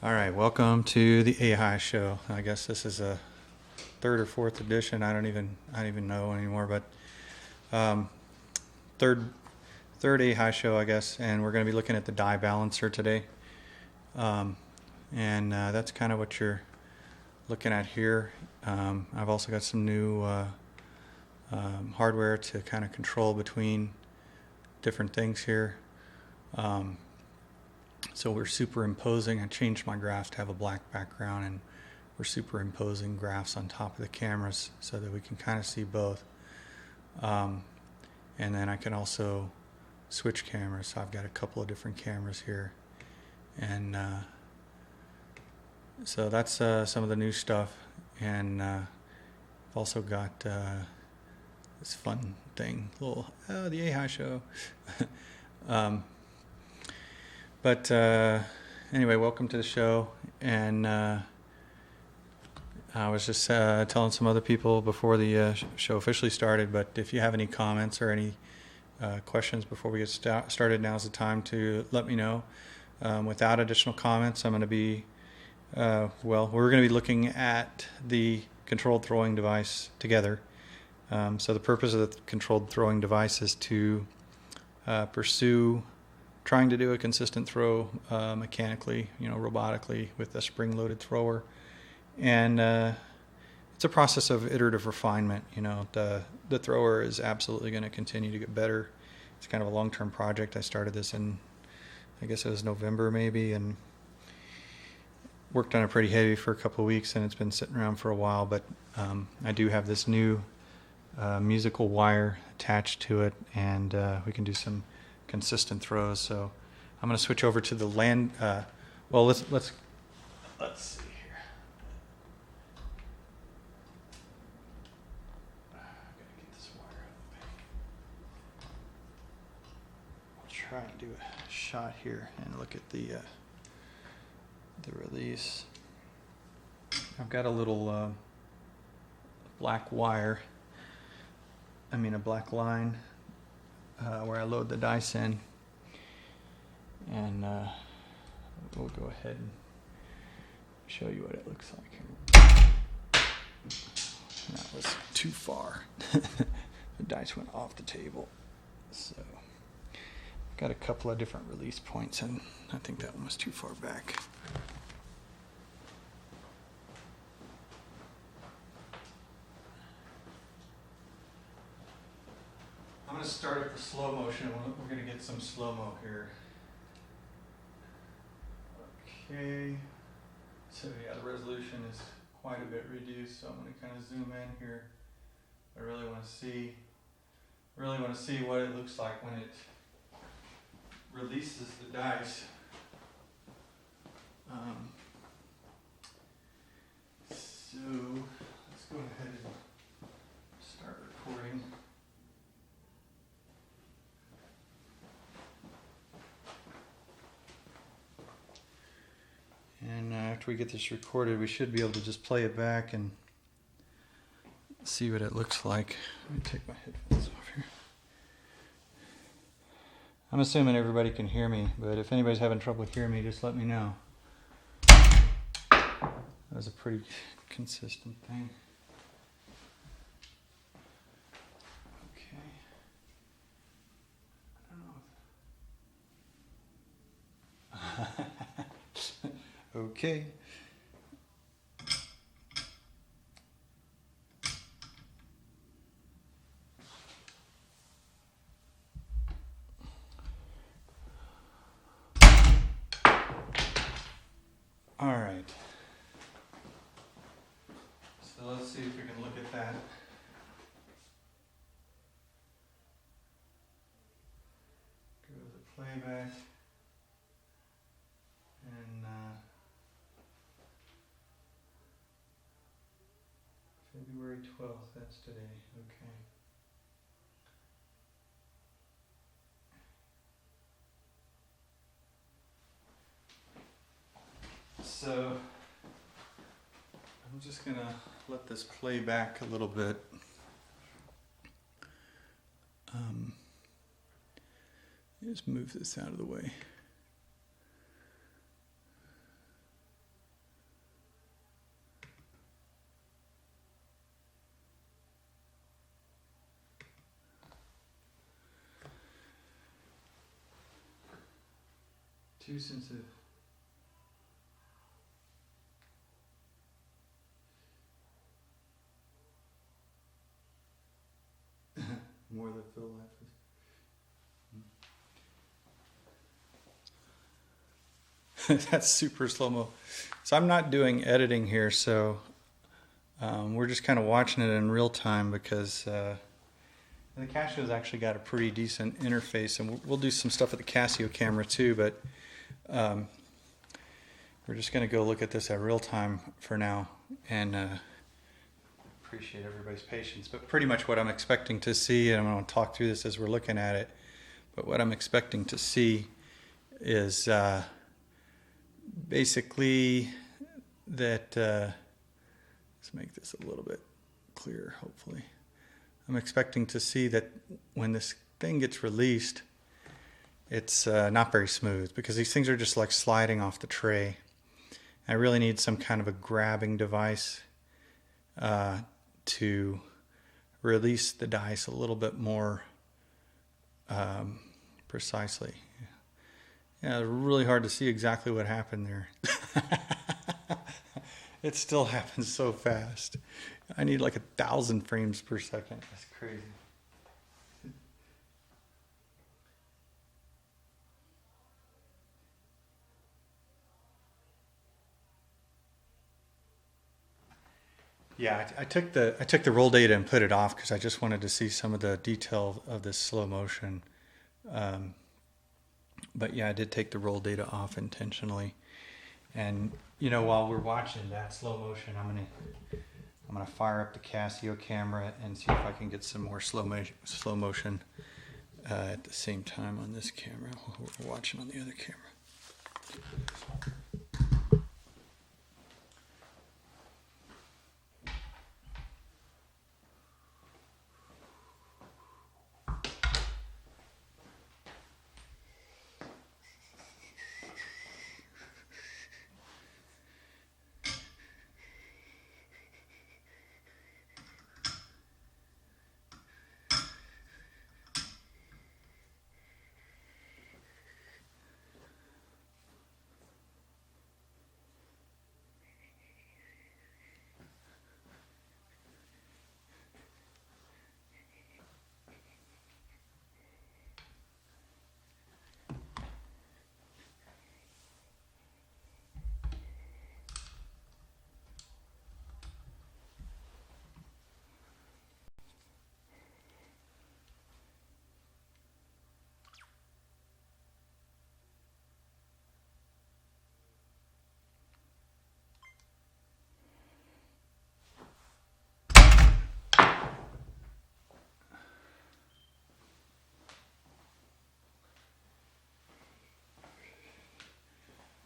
All right, welcome to the Ahigh Show. I guess this is a third or fourth edition. I don't even know anymore, but um, third Ahigh Show, I guess. And we're going to be looking at the dye balancer today, and that's kind of what you're looking at here. I've also got some new hardware to kind of control between different things here. So we're superimposing. I changed my graphs to have a black background, and we're superimposing graphs on top of the cameras so that we can kind of see both. And then I can also switch cameras. So I've got a couple of different cameras here, and so that's some of the new stuff. And I've also got this fun thing, the Ahigh Show. But anyway, welcome to the show. And I was just telling some other people before the show officially started, but if you have any comments or any questions before we get started, now's the time to let me know. Without additional comments, I'm going to be, we're going to be looking at the controlled throwing device together. So the purpose of the controlled throwing device is to pursue trying to do a consistent throw mechanically, robotically with a spring-loaded thrower. And it's a process of iterative refinement. The thrower is absolutely going to continue to get better. It's kind of a long-term project. I started this in, I guess it was November maybe, and worked on it pretty heavy for a couple of weeks, and it's been sitting around for a while. But I do have this new musical wire attached to it, and we can do some consistent throws. So I'm going to switch over to the land. Let's see here. I gotta get this wire up. I'll try and do a shot here and look at the release. I've got a little black wire. A black line. Where I load the dice in, and we'll go ahead and show you what it looks like here. That was too far. The dice went off the table, so I've got a couple of different release points, and I think that one was too far back. I'm going to start at the slow motion. We're going to get some slow-mo here. Okay. So yeah, the resolution is quite a bit reduced, so I'm going to kind of zoom in here. I really want to see what it looks like when it releases the dice. So let's go ahead and start recording. And after we get this recorded, we should be able to just play it back and see what it looks like. Let me take my headphones off here. I'm assuming everybody can hear me, but if anybody's having trouble hearing me, just let me know. That was a pretty consistent thing. Okay. I don't know. Okay. All right. So let's see if we can look at that. Go to the playback. And February 12th, that's today. Okay. So I'm just gonna let this play back a little bit. Just move this out of the way. too sensitive. More than Phil laughs. That's super slow-mo. So I'm not doing editing here, so we're just kind of watching it in real time because the Casio's actually got a pretty decent interface, and we'll do some stuff with the Casio camera too, but we're just going to go look at this at real time for now, and appreciate everybody's patience. But pretty much what I'm expecting to see, and I'm going to talk through this as we're looking at it, but what I'm expecting to see is basically that, let's make this a little bit clearer, hopefully. I'm expecting to see that when this thing gets released, it's not very smooth because these things are just like sliding off the tray. I really need some kind of a grabbing device to release the dice a little bit more precisely. Yeah, it's really hard to see exactly what happened there. It still happens so fast. I need like 1,000 frames per second. That's crazy. Yeah, I took the roll data and put it off because I just wanted to see some of the detail of this slow motion. But yeah, I did take the roll data off intentionally. And you know, while we're watching that slow motion, I'm gonna fire up the Casio camera and see if I can get some more slow motion at the same time on this camera. We're watching on the other camera.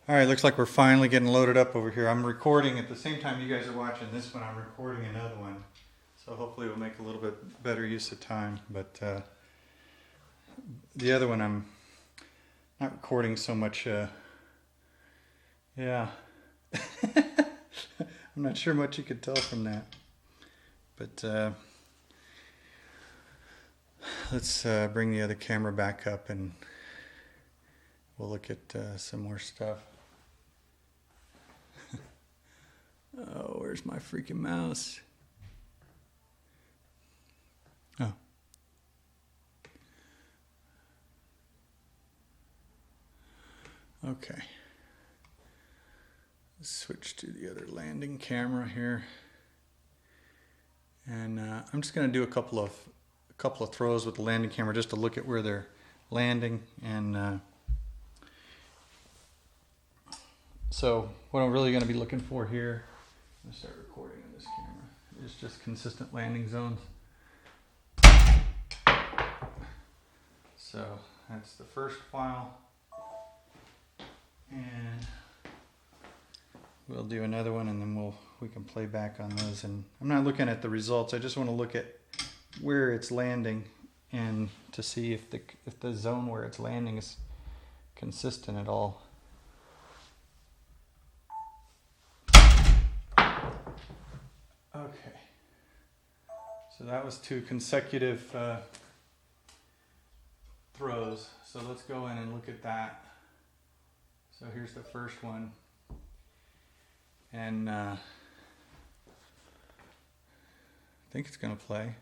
All right, looks like we're finally getting loaded up over here. I'm recording at the same time you guys are watching this one. I'm recording another one, so hopefully we'll make a little bit better use of time. But the other one, I'm not recording so much. Yeah, I'm not sure what you could tell from that. But let's bring the other camera back up and we'll look at some more stuff. Oh, where's my freaking mouse? Oh. Okay. Let's switch to the other landing camera here. And I'm just going to do a couple of throws with the landing camera just to look at where they're landing. And so what I'm really going to be looking for here, I'm going to start recording on this camera, is just consistent landing zones. So that's the first file. And we'll do another one and then we can play back on those. And I'm not looking at the results. I just want to look at where it's landing and to see if the zone where it's landing is consistent at all. Okay, so that was 2 consecutive throws. So let's go in and look at that. So here's the first one. And I think it's going to play.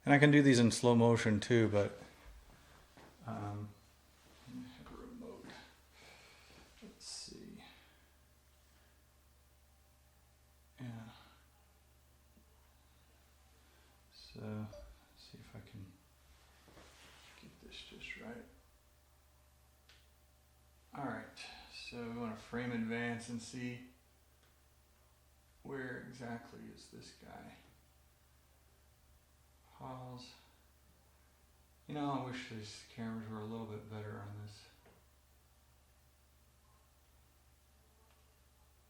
And I can do these in slow motion too, but I have a remote. Let's see. Yeah. So, let's see if I can get this just right. Alright, so we want to frame advance and see where exactly is this guy. Pause. You know, I wish these cameras were a little bit better on this.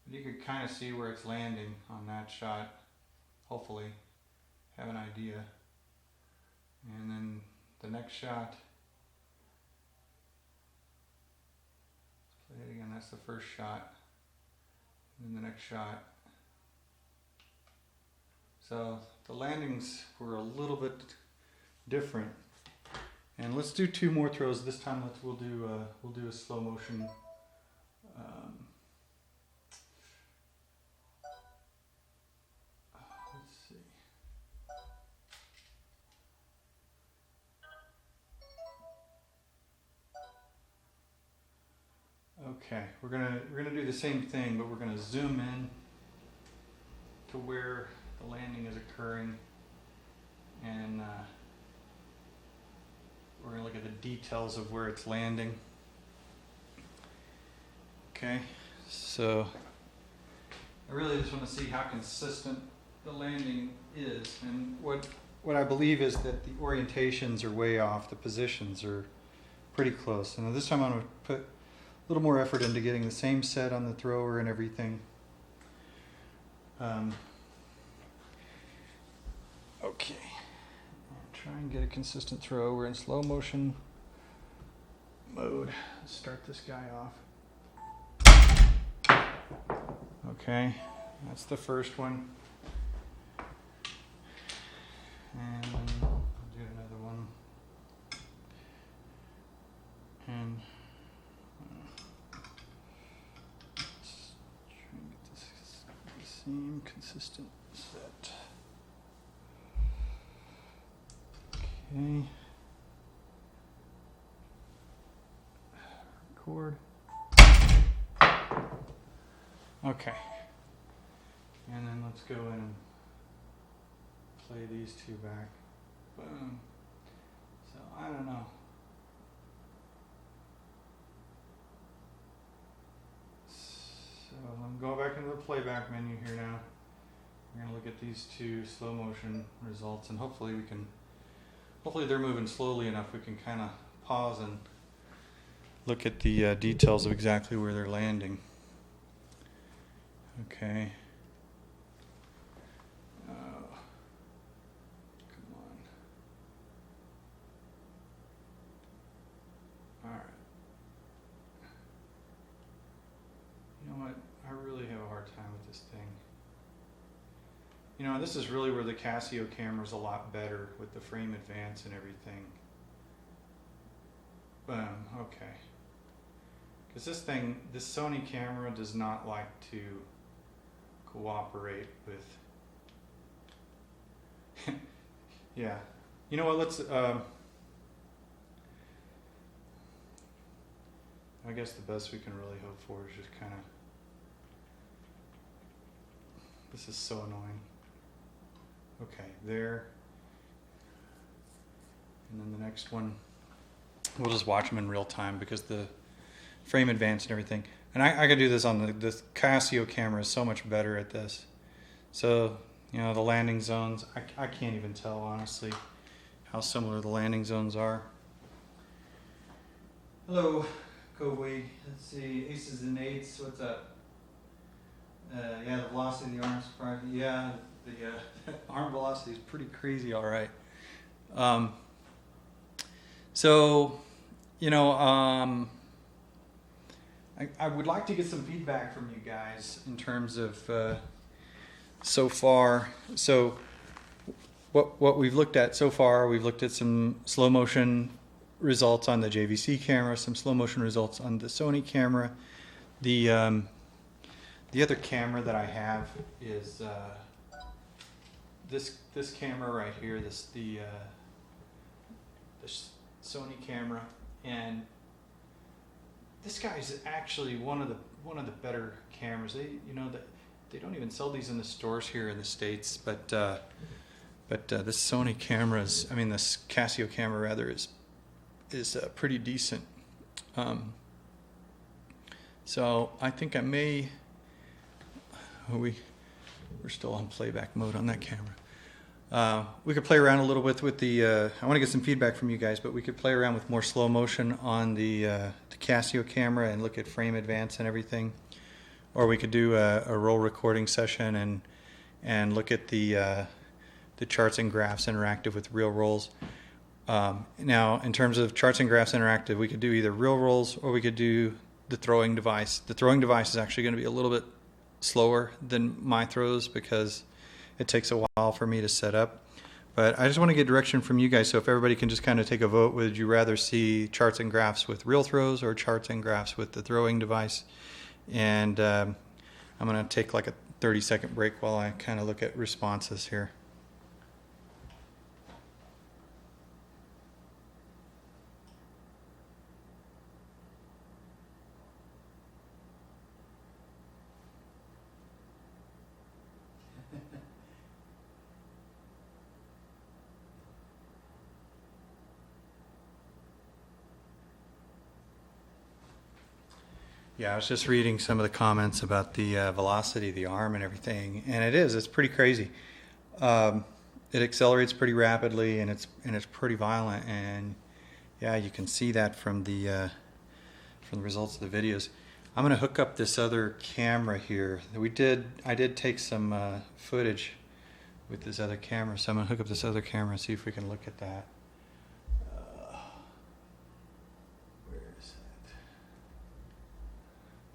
But you could kind of see where it's landing on that shot. Hopefully, have an idea. And then the next shot. Play it again. That's the first shot. And then the next shot. So the landings were a little bit different, and let's do 2 more throws. This time we'll do a slow motion. Let's see. Okay, we're gonna do the same thing, but we're gonna zoom in to where the landing is occurring, and we're going to look at the details of where it's landing. Okay, so I really just want to see how consistent the landing is, and what I believe is that the orientations are way off, the positions are pretty close. And this time I'm going to put a little more effort into getting the same set on the thrower and everything. Okay, try and get a consistent throw. We're in slow motion mode. Let's start this guy off. Okay, that's the first one. And I'll do another one. And let's try and get this the same consistent set. Okay. Record. Okay. And then let's go in and play these 2 back. Boom. So I don't know. So I'm going back into the playback menu here now. We're going to look at these 2 slow motion results, and hopefully they're moving slowly enough we can kind of pause and look at the details of exactly where they're landing. Okay. Come on. Alright. You know what? I really have a hard time with this thing. You know, this is really where the Casio camera's a lot better with the frame advance and everything. Boom, okay. Because this Sony camera does not like to cooperate with... Yeah. You know what, let's... I guess the best we can really hope for is just kind of... This is so annoying. Okay, there. And then the next one, we'll just watch them in real time because the frame advance and everything. And I can do this on the Casio camera is so much better at this. So, you know, the landing zones, I can't even tell, honestly, how similar the landing zones are. Hello, Kobe. Let's see, aces and eights, what's up? Yeah, the velocity of the arm, surprising. Yeah, the arm velocity is pretty crazy, all right. So, you know, I would like to get some feedback from you guys in terms of so far. So, what we've looked at so far, we've looked at some slow motion results on the JVC camera, some slow motion results on the Sony camera. The other camera that I have is this camera right here. The Sony camera, and this guy's actually one of the better cameras. They don't even sell these in the stores here in the States, but this Sony camera's, this Casio camera rather, is pretty decent. So I think I may. We're still on playback mode on that camera. We could play around a little bit with the. I want to get some feedback from you guys, but we could play around with more slow motion on the Casio camera and look at frame advance and everything, or we could do a roll recording session and look at the charts and graphs interactive with real rolls. Now, in terms of charts and graphs interactive, we could do either real rolls or we could do the throwing device. The throwing device is actually going to be a little bit slower than my throws because it takes a while for me to set up. But I just want to get direction from you guys. So if everybody can just kind of take a vote, would you rather see charts and graphs with real throws or charts and graphs with the throwing device? And I'm going to take like a 30-second break while I kind of look at responses here. Yeah, I was just reading some of the comments about the velocity of the arm and everything, and it's pretty crazy. It accelerates pretty rapidly, and it's pretty violent, and yeah, you can see that from the results of the videos. I'm going to hook up this other camera here. I did take some footage with this other camera, so I'm going to hook up this other camera and see if we can look at that.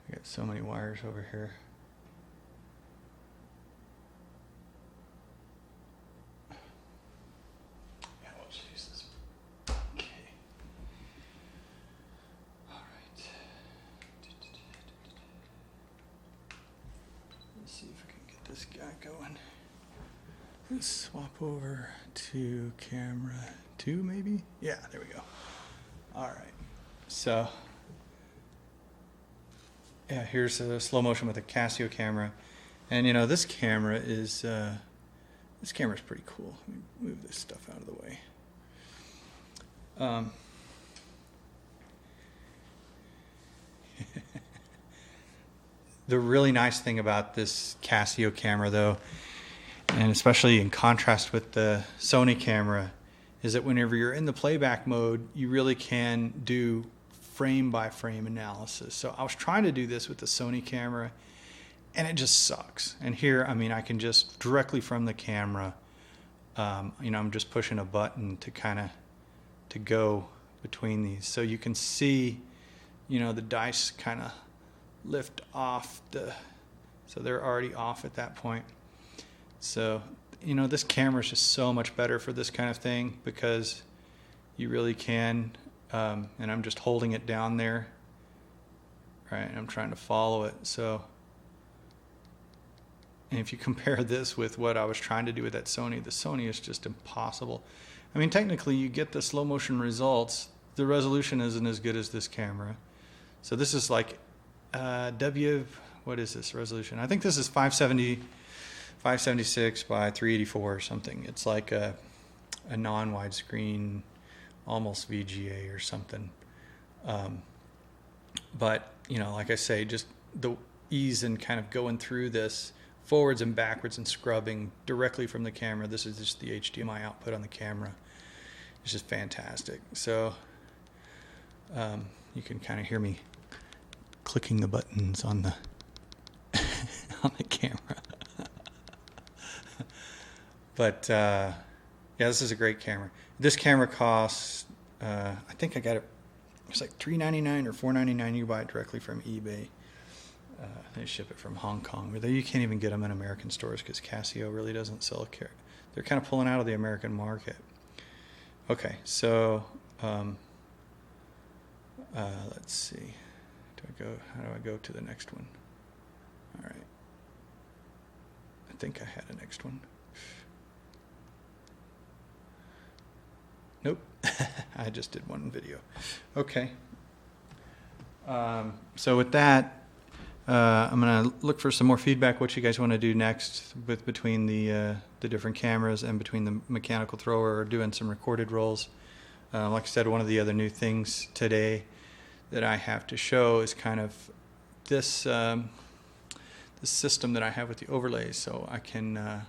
I got so many wires over here. Yeah, we'll just use this. Okay. All right. Let's see if we can get this guy going. Let's swap over to camera 2, maybe? Yeah, there we go. All right. So. Yeah, here's a slow motion with a Casio camera, and this camera is pretty cool. Let me move this stuff out of the way. The really nice thing about this Casio camera, though, and especially in contrast with the Sony camera, is that whenever you're in the playback mode, you really can do frame by frame analysis. So I was trying to do this with the Sony camera, and it just sucks. And here, I can just directly from the camera, I'm just pushing a button to go between these. So you can see, the dice kind of lift off so they're already off at that point. So, this camera is just so much better for this kind of thing because you really can. And I'm just holding it down there, right? And I'm trying to follow it. So, and if you compare this with what I was trying to do with that Sony, the Sony is just impossible. Technically, you get the slow motion results. The resolution isn't as good as this camera. So this is like what is this resolution? I think this is 576 by 384 or something. It's like a non-widescreen, almost VGA or something. But, like I say, just the ease in kind of going through this forwards and backwards and scrubbing directly from the camera. This is just the HDMI output on the camera. It's just fantastic. So you can kind of hear me clicking the buttons on the on the camera. But yeah, this is a great camera. This camera costs, I think I got it. It's like $3.99 or $4.99. You buy it directly from eBay. They ship it from Hong Kong. Or you can't even get them in American stores because Casio really doesn't sell a camera. They're kind of pulling out of the American market. Okay, so let's see. How do I go to the next one? All right. I think I had a next one. Nope. I just did one video. Okay. So with that, I'm going to look for some more feedback, what you guys want to do next between the different cameras and between the mechanical thrower, or doing some recorded rolls. Like I said, one of the other new things today that I have to show is kind of this this system that I have with the overlays. So I can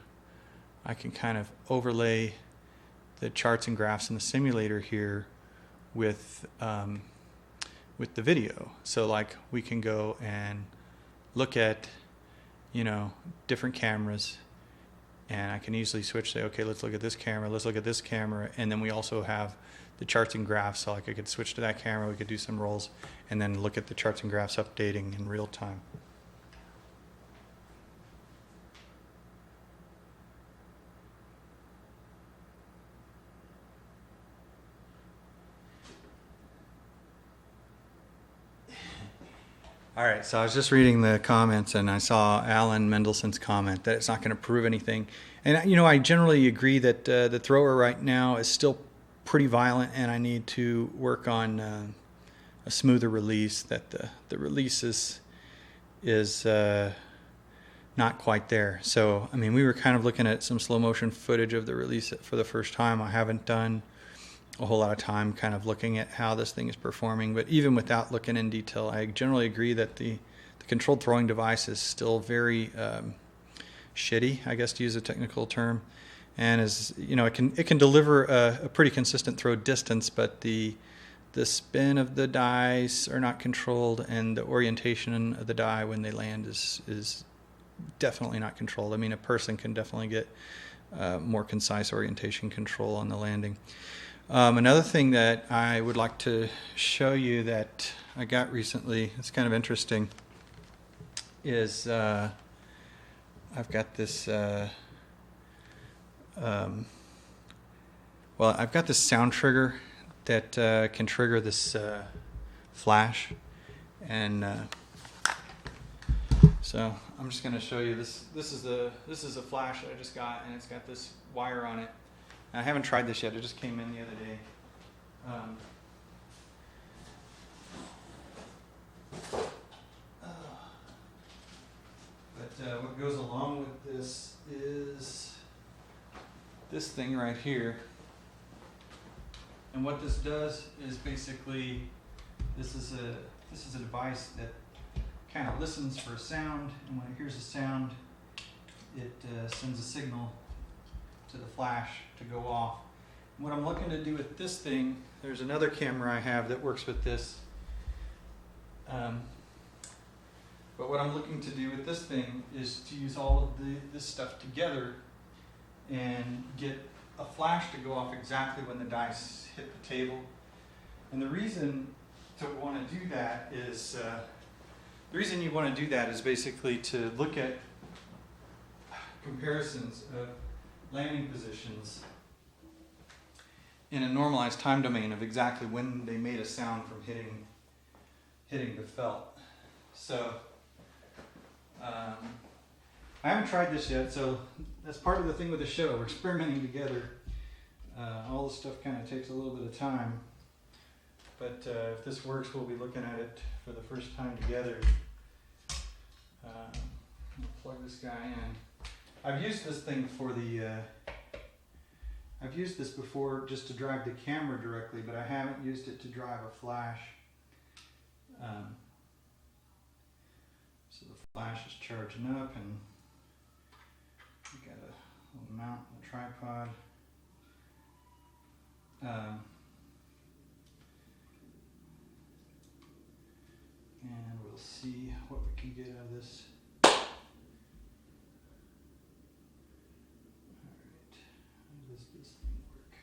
kind of overlay the charts and graphs in the simulator here with the video. So like we can go and look at, you know, different cameras, and I can easily switch, say, okay, let's look at this camera, let's look at this camera, and then we also have the charts and graphs. So like I could switch to that camera, we could do some rolls, and then look at the charts and graphs updating in real time. All right, so I was just reading the comments, and I saw Alan Mendelssohn's comment that it's not going to prove anything. And, you know, I generally agree that the thrower right now is still pretty violent, and I need to work on a smoother release, that the release is not quite there. So, I mean, we were kind of looking at some slow motion footage of the release for the first time. I haven't done a whole lot of time kind of looking at how this thing is performing, but even without looking in detail, I generally agree that the controlled throwing device is still very shitty, I guess, to use a technical term, and is, you know, it can deliver a pretty consistent throw distance, but the spin of the dice are not controlled, and the orientation of the die when they land is definitely not controlled. I mean, a person can definitely get more concise orientation control on the landing. Another thing that I would like to show you that I got recently, it's kind of interesting, is I've got this I've got this sound trigger that can trigger this flash, and so I'm just going to show you this. This is a flash that I just got, and it's got this wire on it. I haven't tried this yet. It just came in the other day. But what goes along with this is this thing right here. And what this does is basically, this is a device that kind of listens for a sound, and when it hears a sound, it sends a signal to the flash to go off. And what I'm looking to do with this thing, there's another camera I have that works with this. But what I'm looking to do with this thing is to use all of this stuff together and get a flash to go off exactly when the dice hit the table. And the reason to want to do that is, basically to look at comparisons of landing positions in a normalized time domain of exactly when they made a sound from hitting the felt. So I haven't tried this yet, so that's part of the thing with the show. We're experimenting together. All this stuff kind of takes a little bit of time, but if this works, we'll be looking at it for the first time together. I'll plug this guy in. I've used this thing for I've used this before just to drive the camera directly, but I haven't used it to drive a flash. So the flash is charging up, and we got a little mount on the tripod. And we'll see what we can get out of this. Alright, how does this thing work?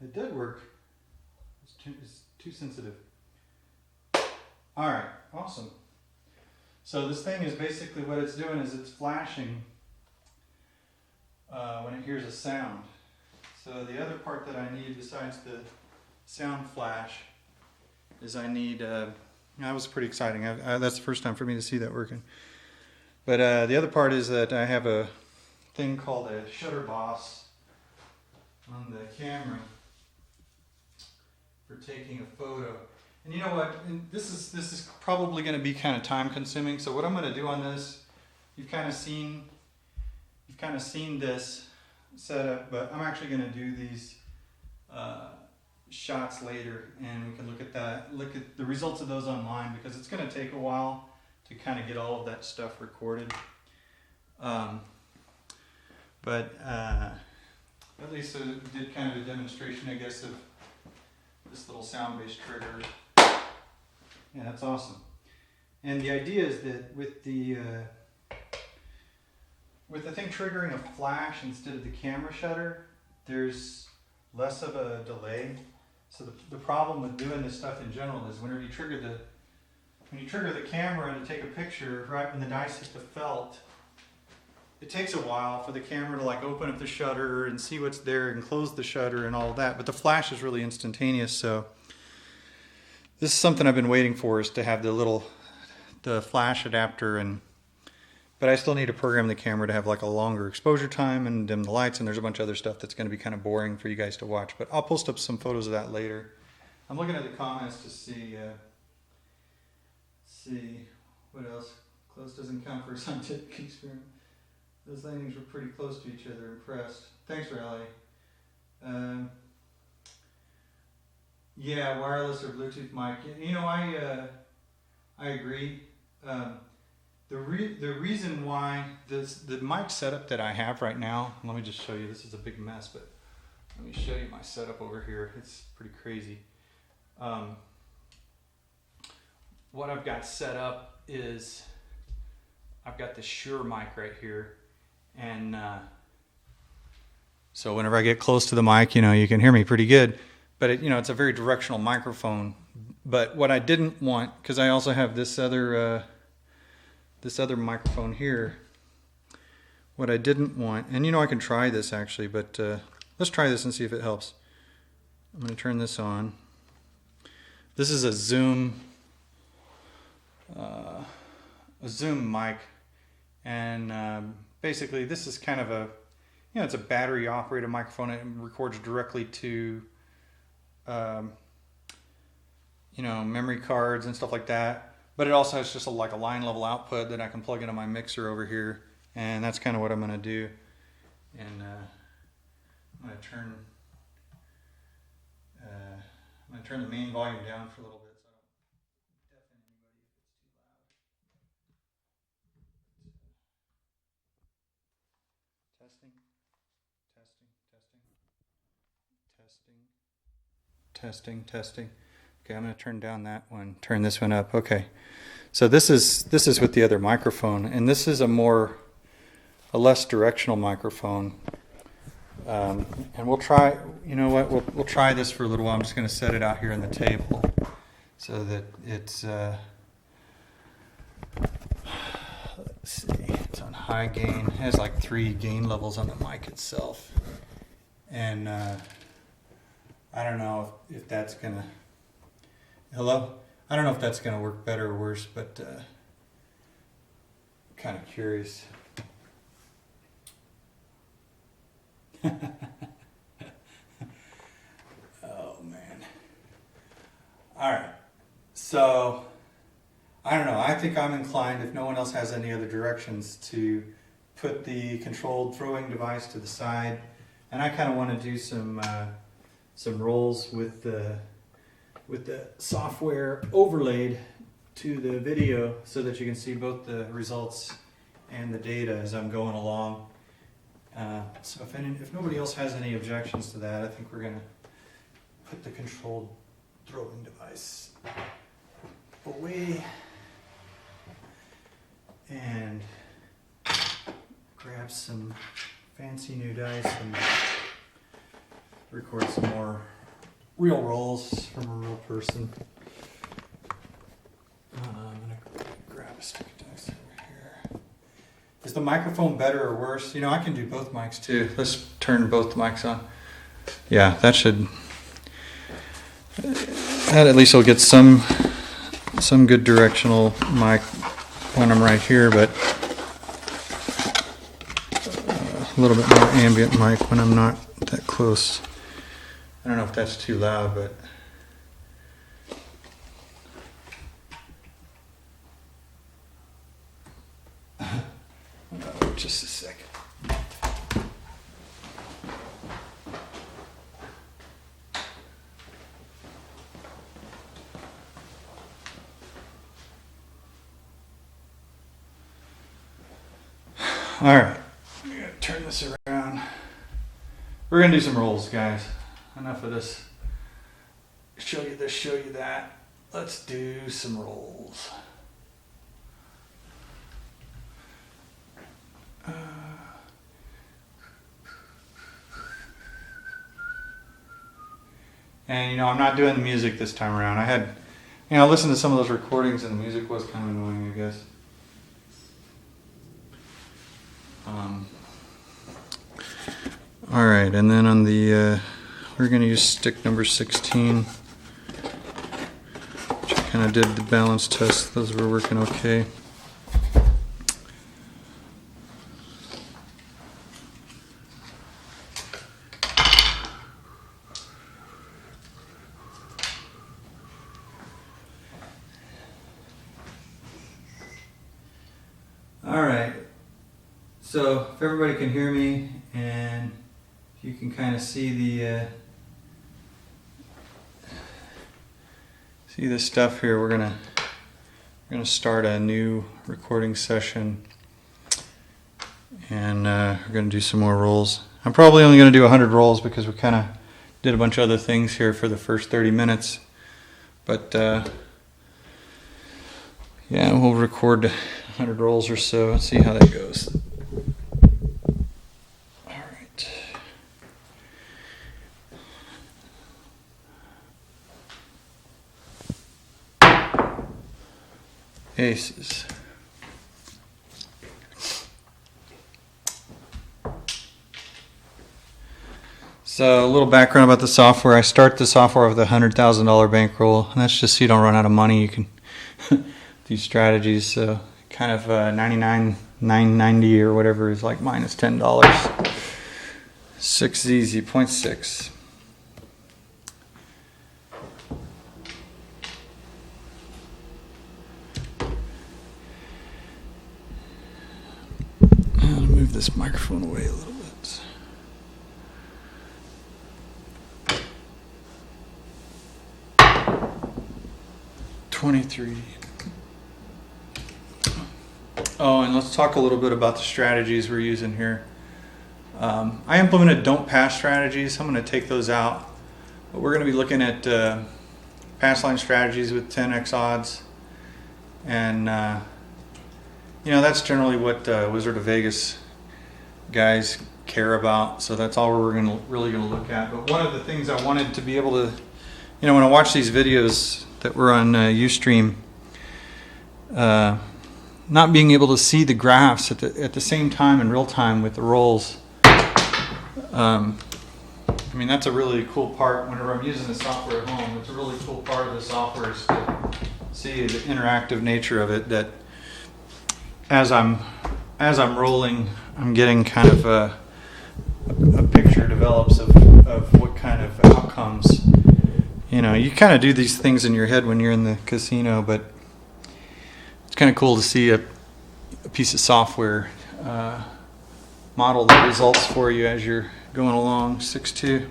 It did work. It's too sensitive. All right, awesome. So this thing is basically what it's doing is it's flashing when it hears a sound. So the other part that I need besides the sound flash is I need, that was pretty exciting. That's the first time for me to see that working. But the other part is that I have a thing called a shutter boss on the camera for taking a photo. And you know what? And this is probably going to be kind of time consuming. So what I'm going to do on this, you've kind of seen this setup, but I'm actually going to do these shots later, and we can look at the results of those online, because it's going to take a while to kind of get all of that stuff recorded. But at least it did kind of a demonstration, I guess, of this little sound-based trigger. Yeah, that's awesome. And the idea is that with the thing triggering a flash instead of the camera shutter, there's less of a delay. So the problem with doing this stuff in general is whenever you trigger the camera to take a picture, right when the dice hit the felt, it takes a while for the camera to like open up the shutter and see what's there and close the shutter and all of that. But the flash is really instantaneous. So this is something I've been waiting for, is to have the flash adapter, but I still need to program the camera to have like a longer exposure time and dim the lights, and there's a bunch of other stuff that's going to be kind of boring for you guys to watch. But I'll post up some photos of that later. I'm looking at the comments to see what else. Close doesn't count for a scientific experiment. Those landings were pretty close to each other. Impressed. Thanks, Raleigh. Yeah, wireless or Bluetooth mic. You know, I agree. The reason why the mic setup that I have right now, let me just show you. This is a big mess, but let me show you my setup over here. It's pretty crazy. What I've got set up is I've got the Shure mic right here, and so whenever I get close to the mic, you can hear me pretty good. But it's a very directional microphone. But what I didn't want, because I also have this other microphone here. What I didn't want, and I can try this actually, but let's try this and see if it helps. I'm going to turn this on. This is a Zoom mic, and basically this is kind of it's a battery operated microphone. It records directly to memory cards and stuff like that. But it also has just a line level output that I can plug into my mixer over here, and that's kind of what I'm going to do. And I'm going to turn the main volume down for a little bit so I don't deafen anybody if it's too loud. Testing. Okay, I'm going to turn down that one, turn this one up. Okay. So this is with the other microphone, and this is a less directional microphone. And we'll try, we'll try this for a little while. I'm just going to set it out here on the table so that it's, let's see, it's on high gain. It has like 3 gain levels on the mic itself. And I don't know if that's going to, hello? I don't know if that's going to work better or worse, but kind of curious. Oh, man. All right. So, I don't know. I think I'm inclined, if no one else has any other directions, to put the controlled throwing device to the side. And I kind of want to do some rolls with the software overlaid to the video so that you can see both the results and the data as I'm going along. So if nobody else has any objections to that, I think we're going to put the controlled throwing device away and grab some fancy new dice and record some more real rolls from a real person. stick it over here. Is the microphone better or worse? You know, I can do both mics too. Let's turn both mics on. Yeah, that at least will get some good directional mic when I'm right here, but a little bit more ambient mic when I'm not that close. I don't know if that's too loud, but just a second. All right, I'm gonna turn this around. We're gonna do some rolls, guys. Enough of this. Show you this, show you that. Let's do some rolls. And you know, I'm not doing the music this time around. I listened to some of those recordings and the music was kind of annoying, I guess. All right, and then on the, we're going to use stick number 16, which I kind of did the balance test. Those were working okay. All right, so if everybody can hear me and you can kind of see the stuff here, we're gonna start a new recording session, and we're gonna do some more rolls. I'm probably only gonna do 100 rolls because we kind of did a bunch of other things here for the first 30 minutes, but yeah, we'll record 100 rolls or so and see how that goes. All right. Aces. So a little background about the software. I start the software with a $100,000 bankroll, and that's just so you don't run out of money. You can do strategies. So kind of 99,990 or whatever is like minus $10. 6 easy, 0.6. I'll move this microphone away a little bit. $23. Oh, and let's talk a little bit about the strategies we're using here. I implemented don't pass strategies. I'm going to take those out. But we're going to be looking at pass line strategies with 10x odds. And, that's generally what Wizard of Vegas guys care about. So that's all we're really going to look at. But one of the things I wanted to be able to, when I watch these videos that were on Ustream, not being able to see the graphs at the same time in real time with the rolls. That's a really cool part whenever I'm using the software at home. It's a really cool part of the software is to see the interactive nature of it, that as I'm rolling, I'm getting kind of a picture develops of what kind of outcomes. You kind of do these things in your head when you're in the casino, but it's kind of cool to see a piece of software model the results for you as you're going along. 6-2.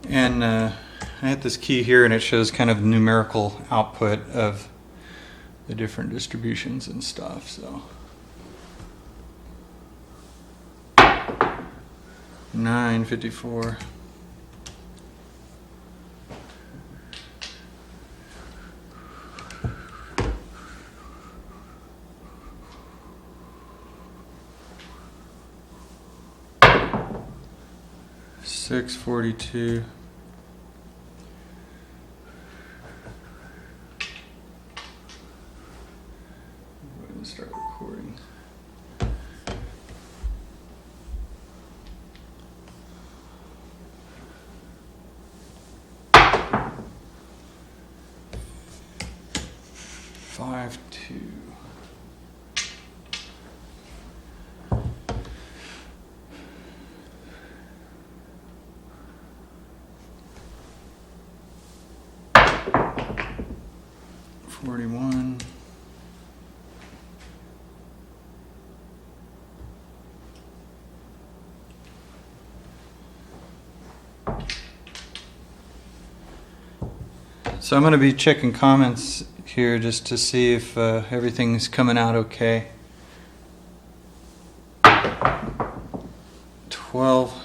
And I hit this key here and it shows kind of numerical output of the different distributions and stuff. So 954. $642. 5-2. $41. So I'm going to be checking comments here just to see if everything's coming out okay. 12.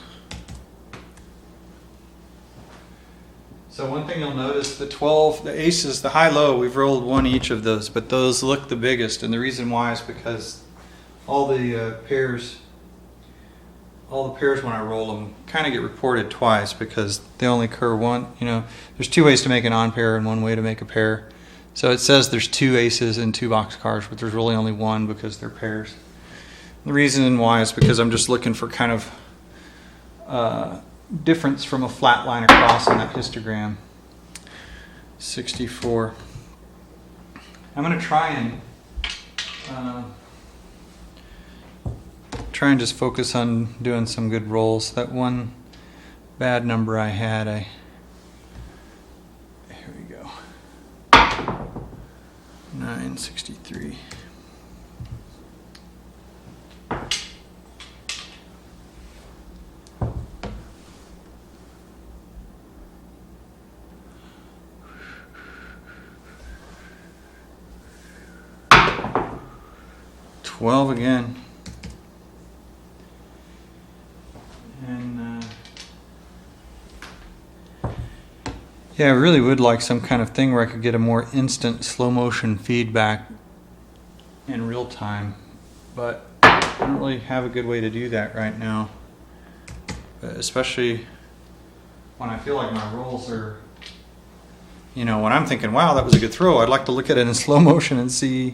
So one thing you'll notice, the 12, the aces, the high-low, we've rolled one each of those, but those look the biggest, and the reason why is because all the pairs when I roll them kind of get reported twice because they only occur one. You know, there's two ways to make an on pair and one way to make a pair. So it says there's two aces and two boxcars, but there's really only one because they're pairs. The reason why is because I'm just looking for kind of difference from a flat line across in that histogram. 64. I'm going to try and just focus on doing some good rolls. That one bad number I had, here we go. 963. $12 again. And yeah, I really would like some kind of thing where I could get a more instant slow motion feedback in real time, but I don't really have a good way to do that right now, especially when I feel like my rolls are, you know, when I'm thinking, wow, that was a good throw, I'd like to look at it in slow motion and see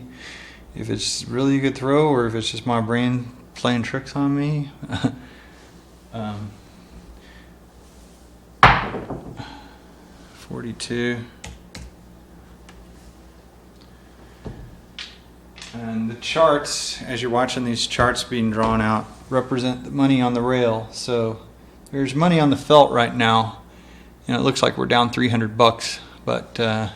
if it's really a good throw or if it's just my brain playing tricks on me. 42. And the charts, as you're watching these charts being drawn out, represent the money on the rail. So there's money on the felt right now. You know, it looks like we're down $300, but I've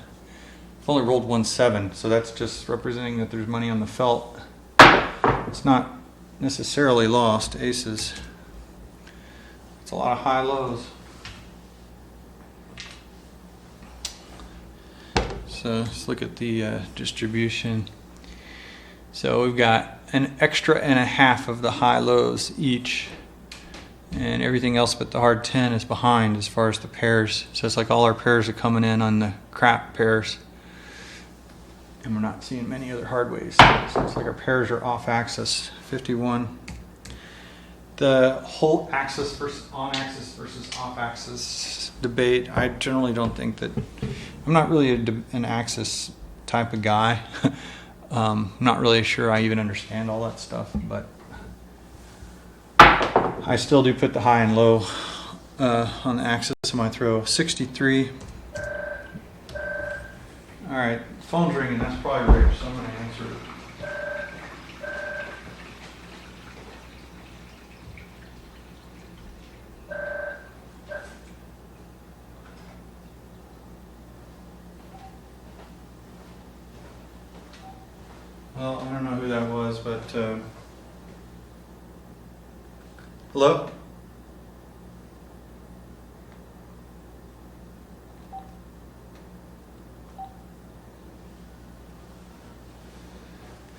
only rolled 1-7, so that's just representing that there's money on the felt. It's not necessarily lost. Aces. It's a lot of high lows. So let's look at the distribution. So we've got an extra and a half of the high lows each, and everything else but the hard 10 is behind as far as the pairs. So it's like all our pairs are coming in on the crap pairs, and we're not seeing many other hard ways. So it's like our pairs are off axis. 51. The whole axis versus on axis versus off axis debate, I generally don't think that, I'm not really an axis type of guy. Not really sure I even understand all that stuff, but I still do put the high and low on the axis of my throw. 63. All right, phone's ringing. That's probably Rich, so I'm going to answer it. Well, I don't know who that was, but hello?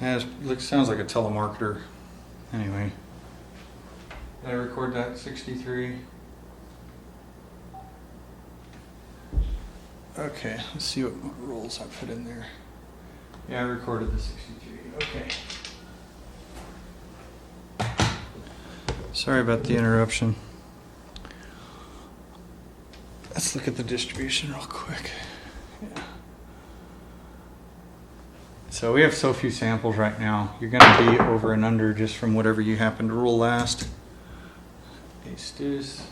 Yeah, sounds like a telemarketer. Anyway, did I record that? 63. Okay, let's see what rolls I put in there. Yeah, I recorded the 63. Okay. Sorry about the interruption. Let's look at the distribution real quick. Yeah. So we have so few samples right now. You're going to be over and under just from whatever you happen to roll last. Ace deuce.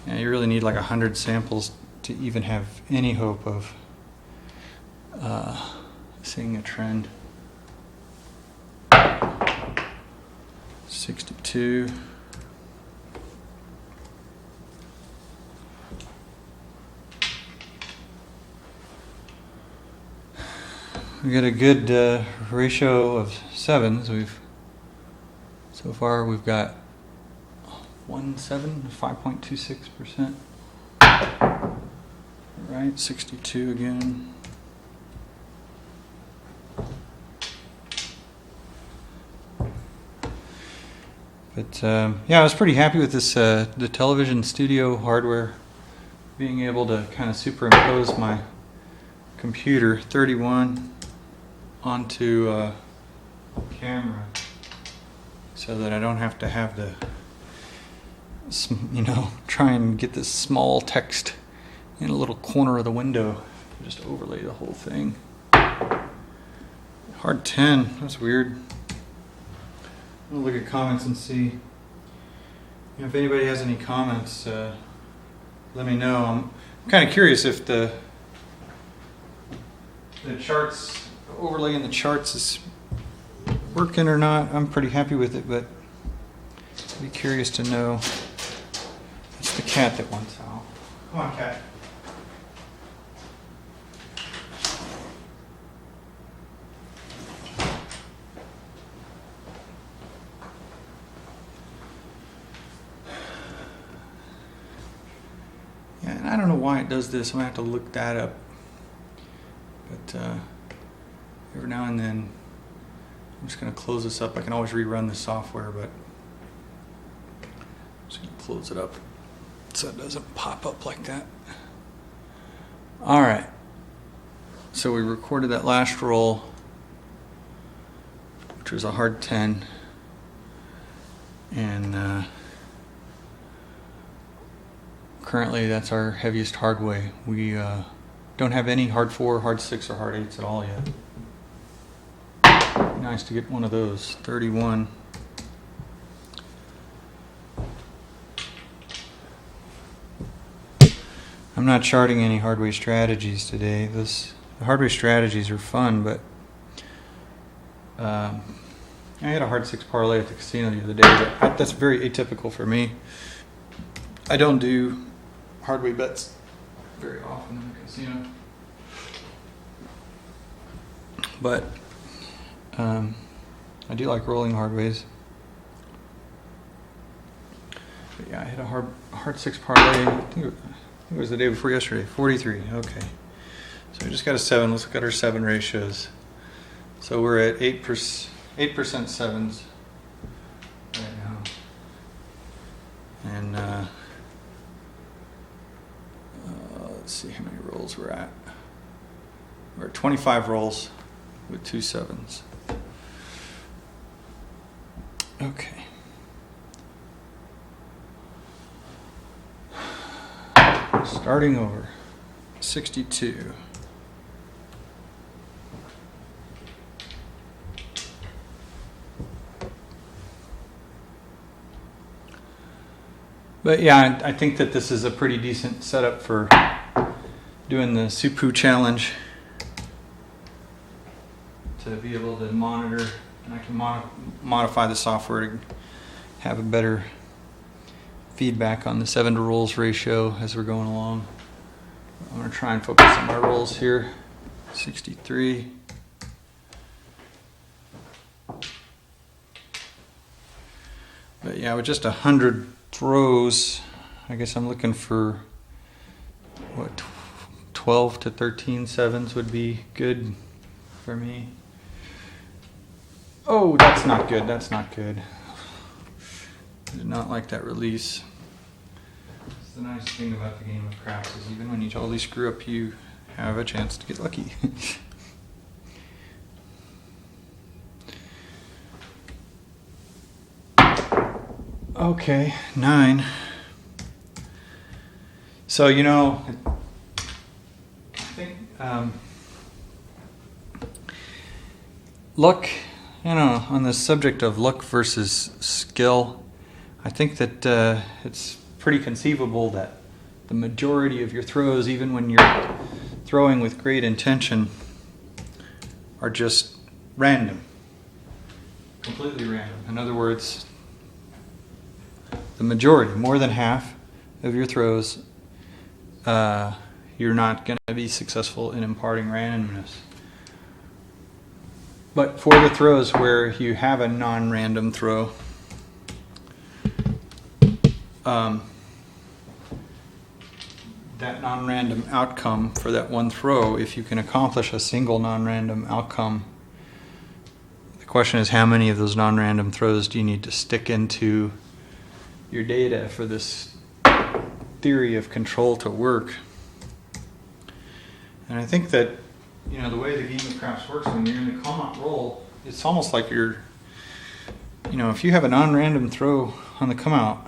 Yeah, you really need like 100 samples to even have any hope of seeing a trend. 62. We got a good ratio of sevens. So far we've got 5.26%. Right, 62 again. But yeah, I was pretty happy with this the television studio hardware, being able to kind of superimpose my computer 31 onto camera, so that I don't have to have the, try and get this small text in a little corner of the window. Just overlay the whole thing. Hard 10, that's weird. I'm gonna look at comments and see if anybody has any comments. Let me know. I'm kind of curious if the charts, overlaying the charts is working or not. I'm pretty happy with it, but I'd be curious to know. It's the cat that wants out. Come on, cat. Yeah, and I don't know why it does this. I'm gonna have to look that up. But every now and then, I'm just going to close this up. I can always rerun the software, but I'm just going to close it up so it doesn't pop up like that. All right. So we recorded that last roll, which was a hard 10. And currently that's our heaviest hard way. We don't have any hard 4, hard 6, or hard 8s at all yet. Nice to get one of those. 31. I'm not charting any hardway strategies today. The hardway strategies are fun, but I had a hard 6 parlay at the casino the other day, but that's very atypical for me. I don't do hardway bets very often in the casino. But I do like rolling hardways. But yeah, I hit a hard 6 parlay. I think it was the day before yesterday. 43. Okay. So we just got a 7. Let's look at our 7 ratios. So we're at 8% sevens right now. And let's see how many rolls we're at. We're at 25 rolls with 2 sevens. Okay. Starting over. 62. But yeah, I think that this is a pretty decent setup for doing the Supu challenge, to be able to monitor, and I can modify the software to have a better feedback on the 7 to rolls ratio as we're going along. I'm going to try and focus on my rolls here. 63. But yeah, with just 100 throws, I guess I'm looking for what, 12 to 13 sevens would be good for me. Oh, that's not good. That's not good. I did not like that release. That's the nice thing about the game of craps, is even when you totally screw up, you have a chance to get lucky. Okay, 9. So, I think luck, on the subject of luck versus skill, I think that it's pretty conceivable that the majority of your throws, even when you're throwing with great intention, are just random, completely random. In other words, the majority, more than half of your throws, you're not going to be successful in imparting randomness. But for the throws where you have a non-random throw, that non-random outcome for that one throw, if you can accomplish a single non-random outcome, the question is how many of those non-random throws do you need to stick into your data for this theory of control to work? And I think that, the way the game of craps works, when you're in the come-out roll, it's almost like you're, if you have a non-random throw on the come-out,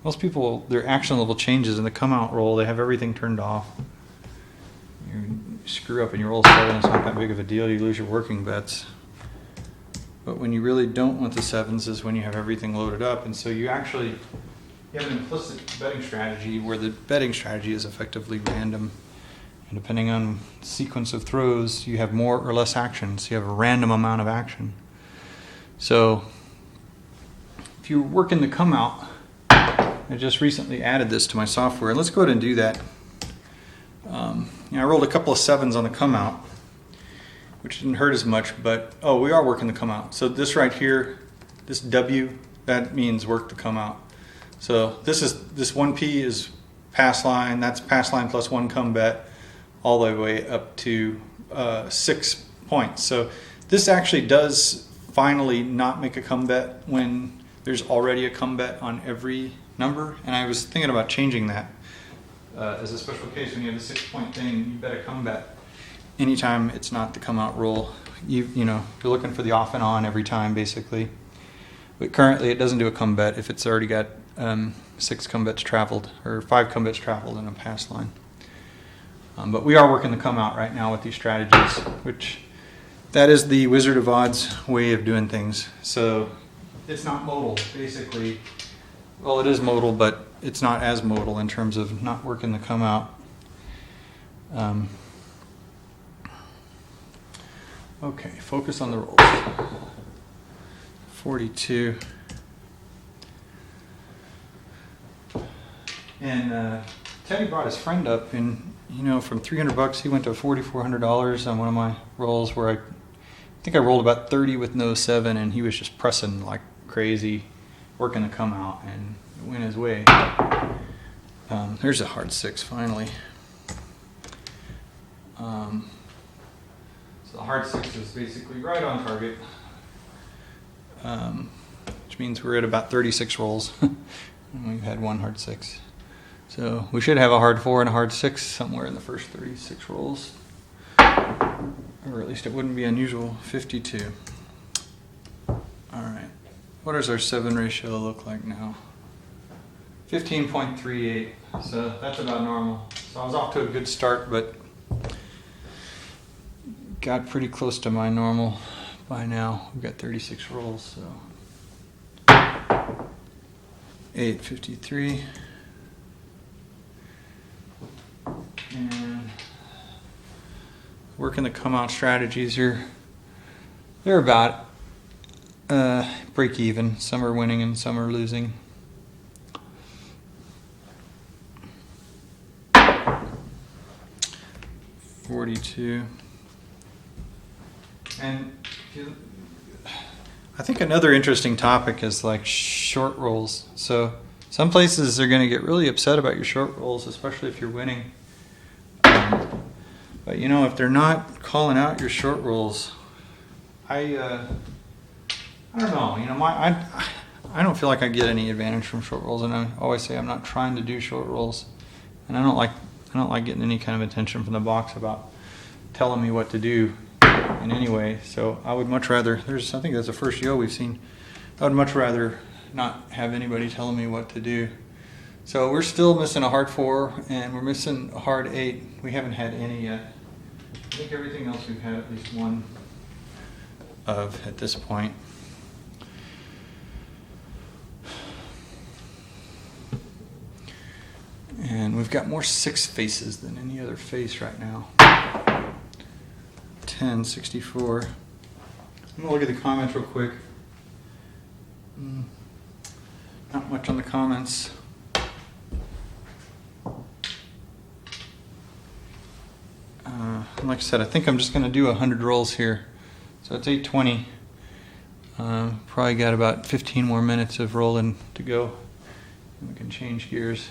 most people, their action level changes in the come-out roll. They have everything turned off. You screw up and you roll 7, it's not that big of a deal. You lose your working bets. But when you really don't want the 7s is when you have everything loaded up. And so you have an implicit betting strategy where the betting strategy is effectively random. And depending on the sequence of throws, you have more or less action. So you have a random amount of action. So if you work in the come out, I just recently added this to my software. Let's go ahead and do that. I rolled a couple of 7s on the come out, which didn't hurt as much, but we are working the come out. So this right here, this W, that means work the come out. So this 1P is pass line. That's pass line plus 1 come bet, all the way up to 6 points. So this actually does finally not make a come bet when there's already a come bet on every number. And I was thinking about changing that as a special case. When you have a 6-point thing, you bet a come bet anytime it's not the come out roll. You're looking for the off and on every time, basically. But currently it doesn't do a come bet if it's already got 6 come bets traveled or 5 come bets traveled in a pass line. But we are working the come out right now with these strategies, which that is the Wizard of Odds way of doing things. So it's not modal, basically. Well, it is modal, but it's not as modal in terms of not working the come out. Okay, focus on the rolls. 42. And Teddy brought his friend up, and from $300 he went to $4,400 on one of my rolls where I think I rolled about 30 with no 7, and he was just pressing like crazy, working to come out, and it went his way. There's a hard 6 finally. So the hard 6 is basically right on target, which means we're at about 36 rolls. And we've had one hard 6. So we should have a hard 4 and a hard 6 somewhere in the first 36 rolls. Or at least it wouldn't be unusual. 52. All right. What does our 7 ratio look like now? 15.38. So that's about normal. So I was off to a good start, but got pretty close to my normal by now. We've got 36 rolls, so 853. And working the come out strategies here. They're about break even. Some are winning and some are losing. $42. And I think another interesting topic is like short rolls. So some places are going to get really upset about your short rolls, especially if you're winning. But if they're not calling out your short rolls, I don't know. I don't feel like I get any advantage from short rolls, and I always say I'm not trying to do short rolls, and I don't like getting any kind of attention from the box about telling me what to do in any way. So I would much rather. I think that's the first yo we've seen. I would much rather not have anybody telling me what to do. So we're still missing a hard 4, and we're missing a hard 8. We haven't had any yet. I think everything else we've had at least one of at this point. And we've got more 6 faces than any other face right now. 10, 64. I'm gonna look at the comments real quick. Not much on the comments. Like I said, I think I'm just gonna do 100 rolls here. So it's 8:20. Probably got about 15 more minutes of rolling to go. And we can change gears.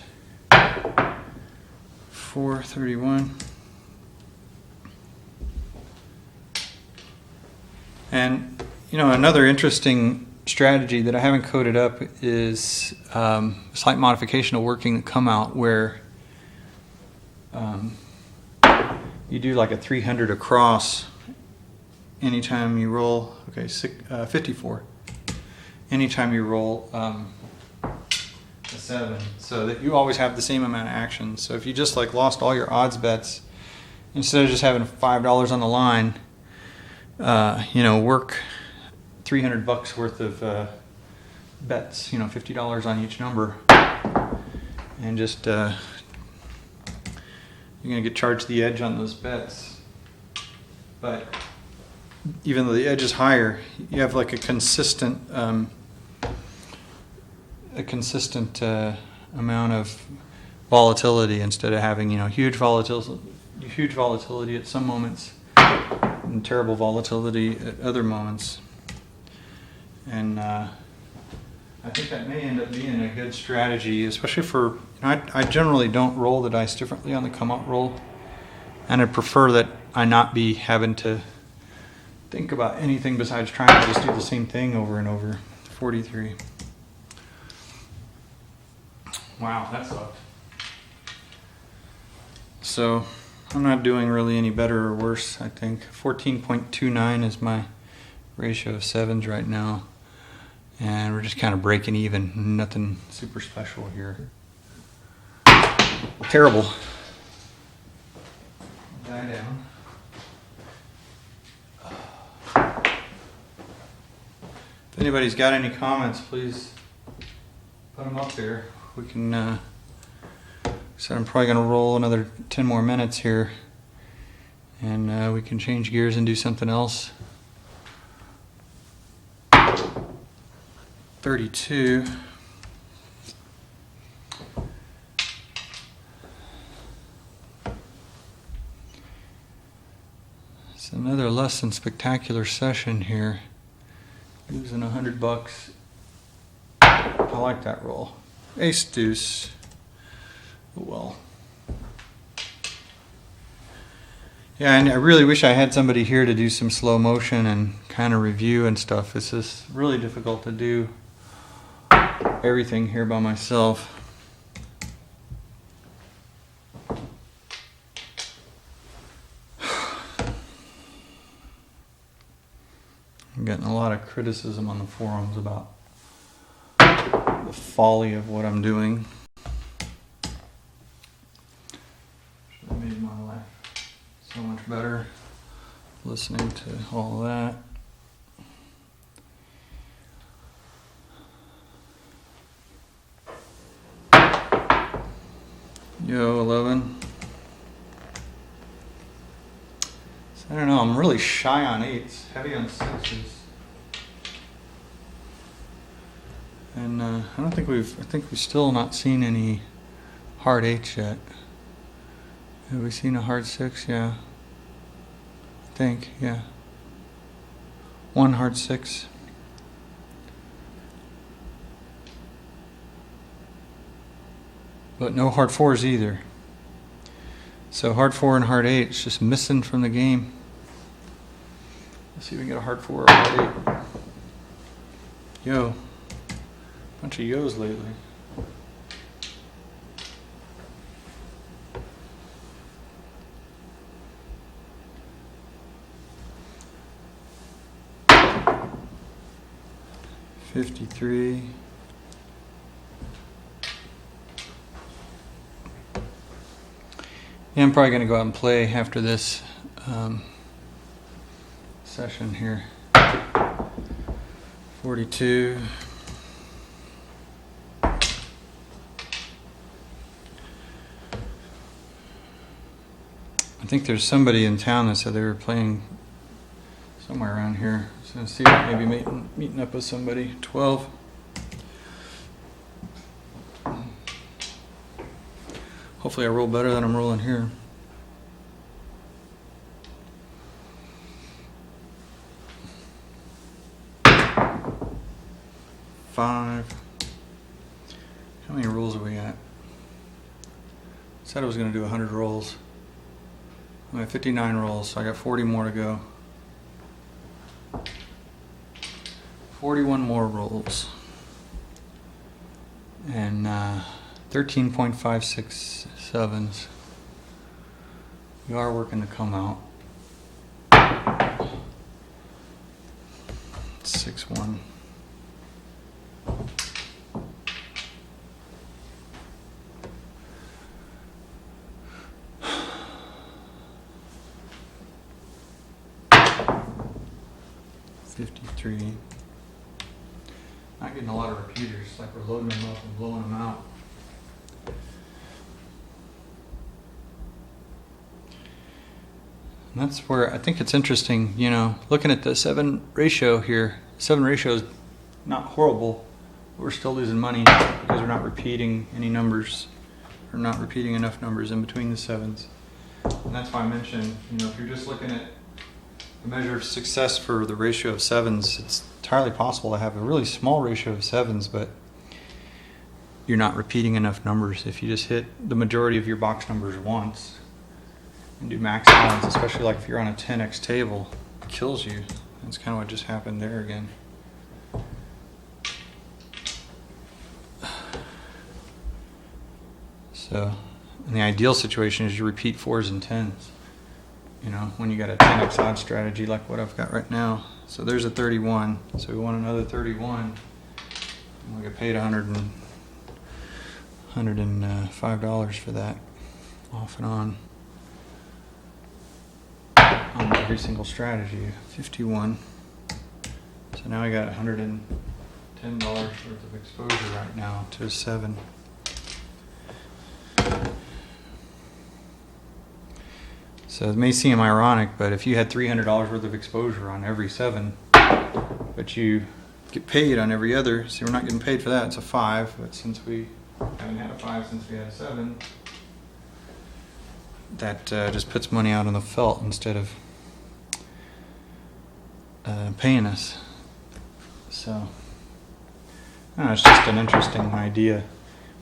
431. And another interesting strategy that I haven't coded up is slight modification of working the come out, where you do like a 300 across anytime you roll. Okay, 54. Anytime you roll a 7, so that you always have the same amount of action. So if you just like lost all your odds bets, instead of just having $5 on the line, work $300 worth of bets, $50 on each number, and just you're going to get charged the edge on those bets. But even though the edge is higher, you have like a consistent amount of volatility, instead of having huge volatility at some moments and terrible volatility at other moments. And I think that may end up being a good strategy, especially for, I generally don't roll the dice differently on the come out roll, and I prefer that I not be having to think about anything besides trying to just do the same thing over and over. 43. Wow, that sucked. So I'm not doing really any better or worse, I think. 14.29 is my ratio of sevens right now. And we're just kind of breaking even. Nothing super special here. Terrible. Die down. If anybody's got any comments, please put them up there. We can, so I'm probably going to roll another 10 more minutes here, and we can change gears and do something else. 32. It's another less than spectacular session here. Losing $100. I like that roll. Ace deuce. Oh well. Yeah, and I really wish I had somebody here to do some slow motion and kind of review and stuff. It's just really difficult to do everything here by myself. I'm getting a lot of criticism on the forums about the folly of what I'm doing. Should have made my life so much better listening to all that. Yo, 11. So I don't know, I'm really shy on 8s, heavy on 6s. And I think we've still not seen any hard 8s yet. Have we seen a hard 6? Yeah. I think, yeah. One hard 6. But no hard 4s either. So hard 4 and hard 8 is just missing from the game. Let's see if we can get a hard 4 or a hard 8. Yo. Bunch of yo's lately. $53. Yeah, I'm probably going to go out and play after this session here. 42. I think there's somebody in town that said they were playing somewhere around here. So see if maybe meeting up with somebody. 12. Hopefully I roll better than I'm rolling here. Five. How many rolls are we at? Said I was going to do 100 rolls. I'm at 59 rolls, so I got 40 more to go. 41 more rolls. And 13.567s. We are working to come out. 6-1. $53. Not getting a lot of repeaters, like we're loading them up and blowing them out. And that's where I think it's interesting, you know, looking at the 7 ratio here. 7 ratio is not horrible, but we're still losing money because we're not repeating any numbers, or not repeating enough numbers in between the 7s. And that's why I mentioned, you know, if you're just looking at the measure of success for the ratio of 7s, it's entirely possible to have a really small ratio of 7s, but you're not repeating enough numbers. If you just hit the majority of your box numbers once and do max odds, especially like if you're on a 10x table, it kills you. That's kind of what just happened there again. So, in the ideal situation is you repeat 4s and 10s. You know, when you got a 10x odd strategy like what I've got right now. So there's a 31. So we want another 31. And we get paid $105 for that, off and on every single strategy. 51. So now I got $110 worth of exposure right now to a 7. So it may seem ironic, but if you had $300 worth of exposure on every 7, but you get paid on every other, see, we're not getting paid for that, it's a 5, but since we haven't had a 5 since we had a 7, that just puts money out on the felt instead of paying us. So, I don't know, it's just an interesting idea.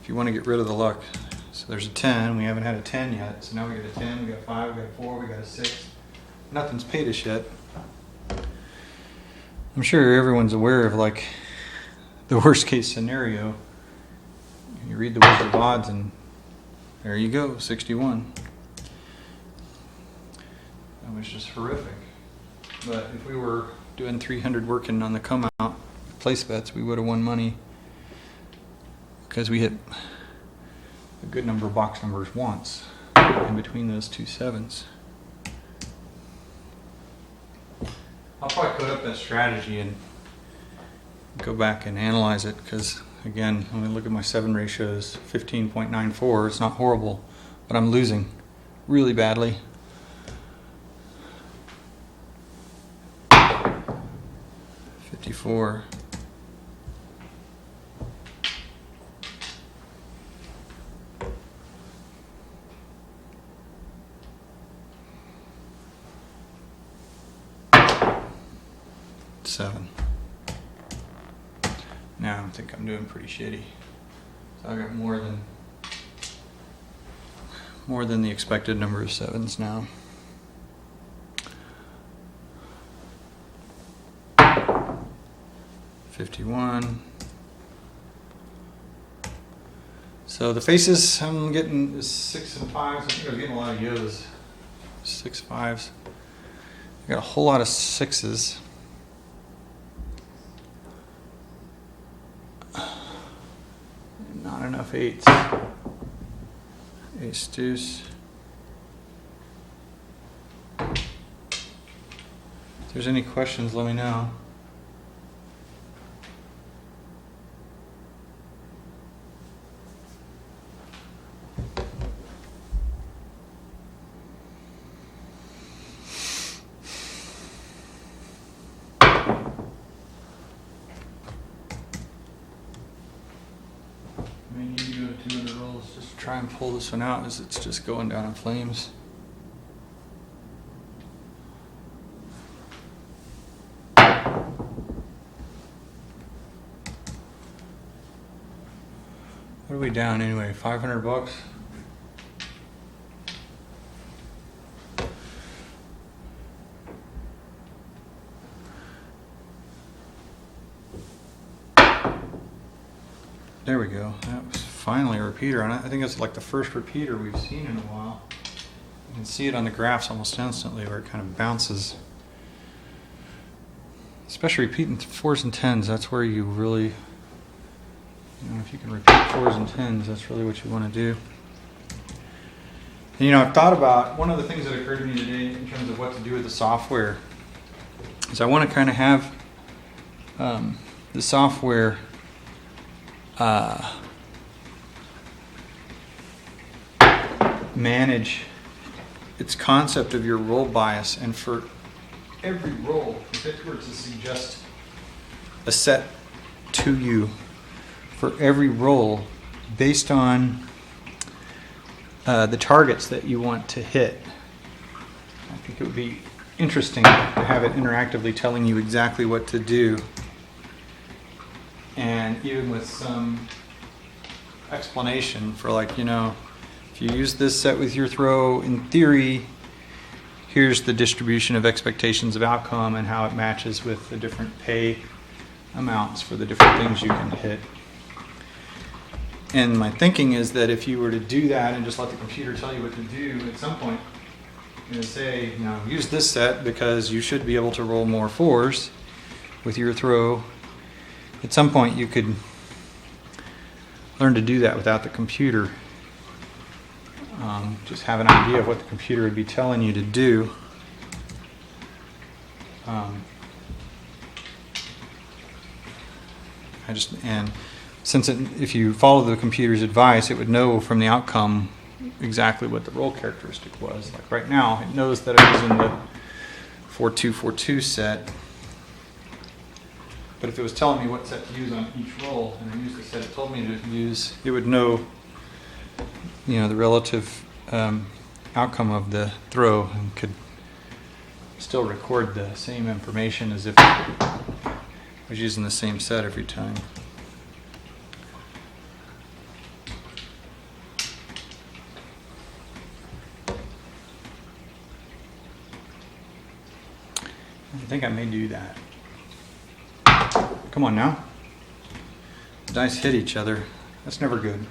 If you want to get rid of the luck. So there's a 10, we haven't had a 10 yet, so now we get a 10, we got a 5, we got a 4, we got a 6. Nothing's paid us yet. I'm sure everyone's aware of like the worst case scenario. You read the Wizard of Odds and there you go, 61. That was just horrific. But if we were doing 300 working on the come out place bets, we would have won money because we hit a good number of box numbers once in between those 2 7s. I'll probably code up that strategy and go back and analyze it because, again, when we look at my 7 ratios, 15.94, it's not horrible, but I'm losing really badly. 54. Seven. Now I think I'm doing pretty shitty. So I got more than the expected number of 7s now. $51. So the faces I'm getting is 6 and 5s. I think I was getting a lot of yos. 6 5s. I got a whole lot of 6s. Not enough 8s. Ace deuce. If there's any questions, let me know. try and pull this one out as it's just going down in flames. What are we down anyway? $500? There we go. That was finally a repeater, and I think it's like the first repeater we've seen in a while. You can see it on the graphs almost instantly where it kind of bounces. Especially repeating 4s and 10s, that's where you really, if you can repeat 4s and 10s, that's really what you want to do. And, I've thought about, one of the things that occurred to me today in terms of what to do with the software is I want to kind of have the software manage its concept of your roll bias, and for every roll, if it were to suggest a set to you for every roll based on the targets that you want to hit, I think it would be interesting to have it interactively telling you exactly what to do, and even with some explanation for, like, if you use this set with your throw, in theory, here's the distribution of expectations of outcome and how it matches with the different pay amounts for the different things you can hit. And my thinking is that if you were to do that and just let the computer tell you what to do, at some point, say, use this set because you should be able to roll more 4s with your throw. At some point, you could learn to do that without the computer. Just have an idea of what the computer would be telling you to do. And since if you follow the computer's advice, it would know from the outcome exactly what the roll characteristic was. Like right now, it knows that I was in the 4-2-4-2 set. But if it was telling me what set to use on each roll, and I used the set it told me to use, it would know, the relative outcome of the throw, and could still record the same information as if I was using the same set every time. I think I may do that. Come on now. The dice hit each other. That's never good.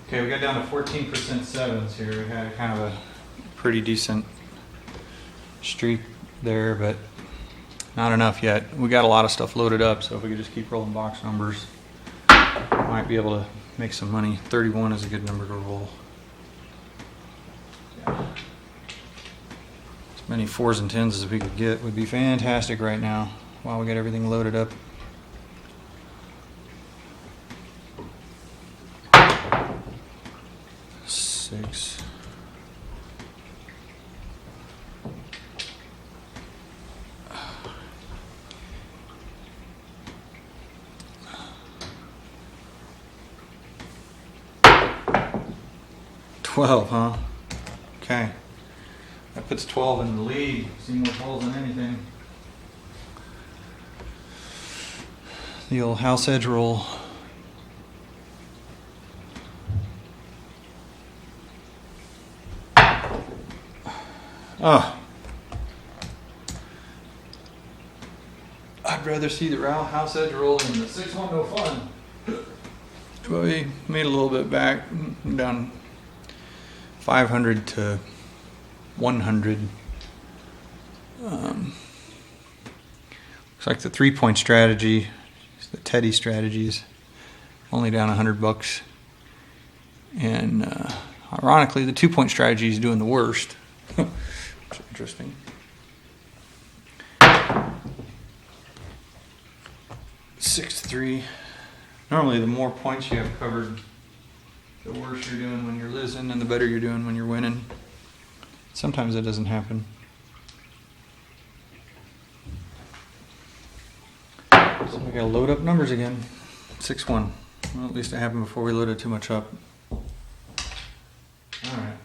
Okay, we got down to 14% 7s here. We had kind of a pretty decent streak there, but not enough yet. We got a lot of stuff loaded up, so if we could just keep rolling box numbers, we might be able to make some money. 31 is a good number to roll. Yeah. As many 4s and 10s as we could get would be fantastic right now while we get everything loaded up. Six. $12, huh? Okay. That puts 12 in the lead. See more 12s than anything. The old house edge roll. Oh. I'd rather see the house edge roll than the 6-1 no fun. But we made a little bit back, down 500 to 100. Looks like the 3-point strategy, the Teddy strategies, only down $100. And ironically, the 2-point strategy is doing the worst. Interesting. 6-3. Normally, the more points you have covered, the worse you're doing when you're losing and the better you're doing when you're winning. Sometimes it doesn't happen. So we gotta load up numbers again. 6-1. Well, at least it happened before we loaded too much up. Alright.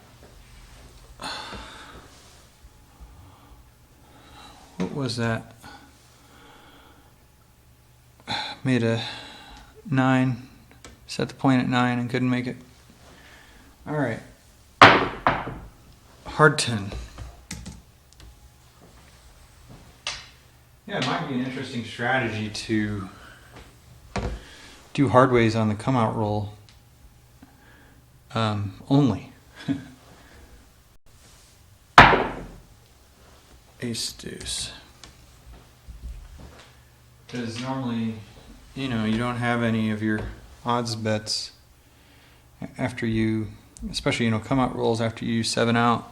What was that? Made a 9. Set the point at 9 and couldn't make it. Alright. Hard 10. Yeah, it might be an interesting strategy to do hard ways on the come out roll only. Ace deuce. Because normally, you don't have any of your odds bets after you, especially, come out rolls after you 7 out.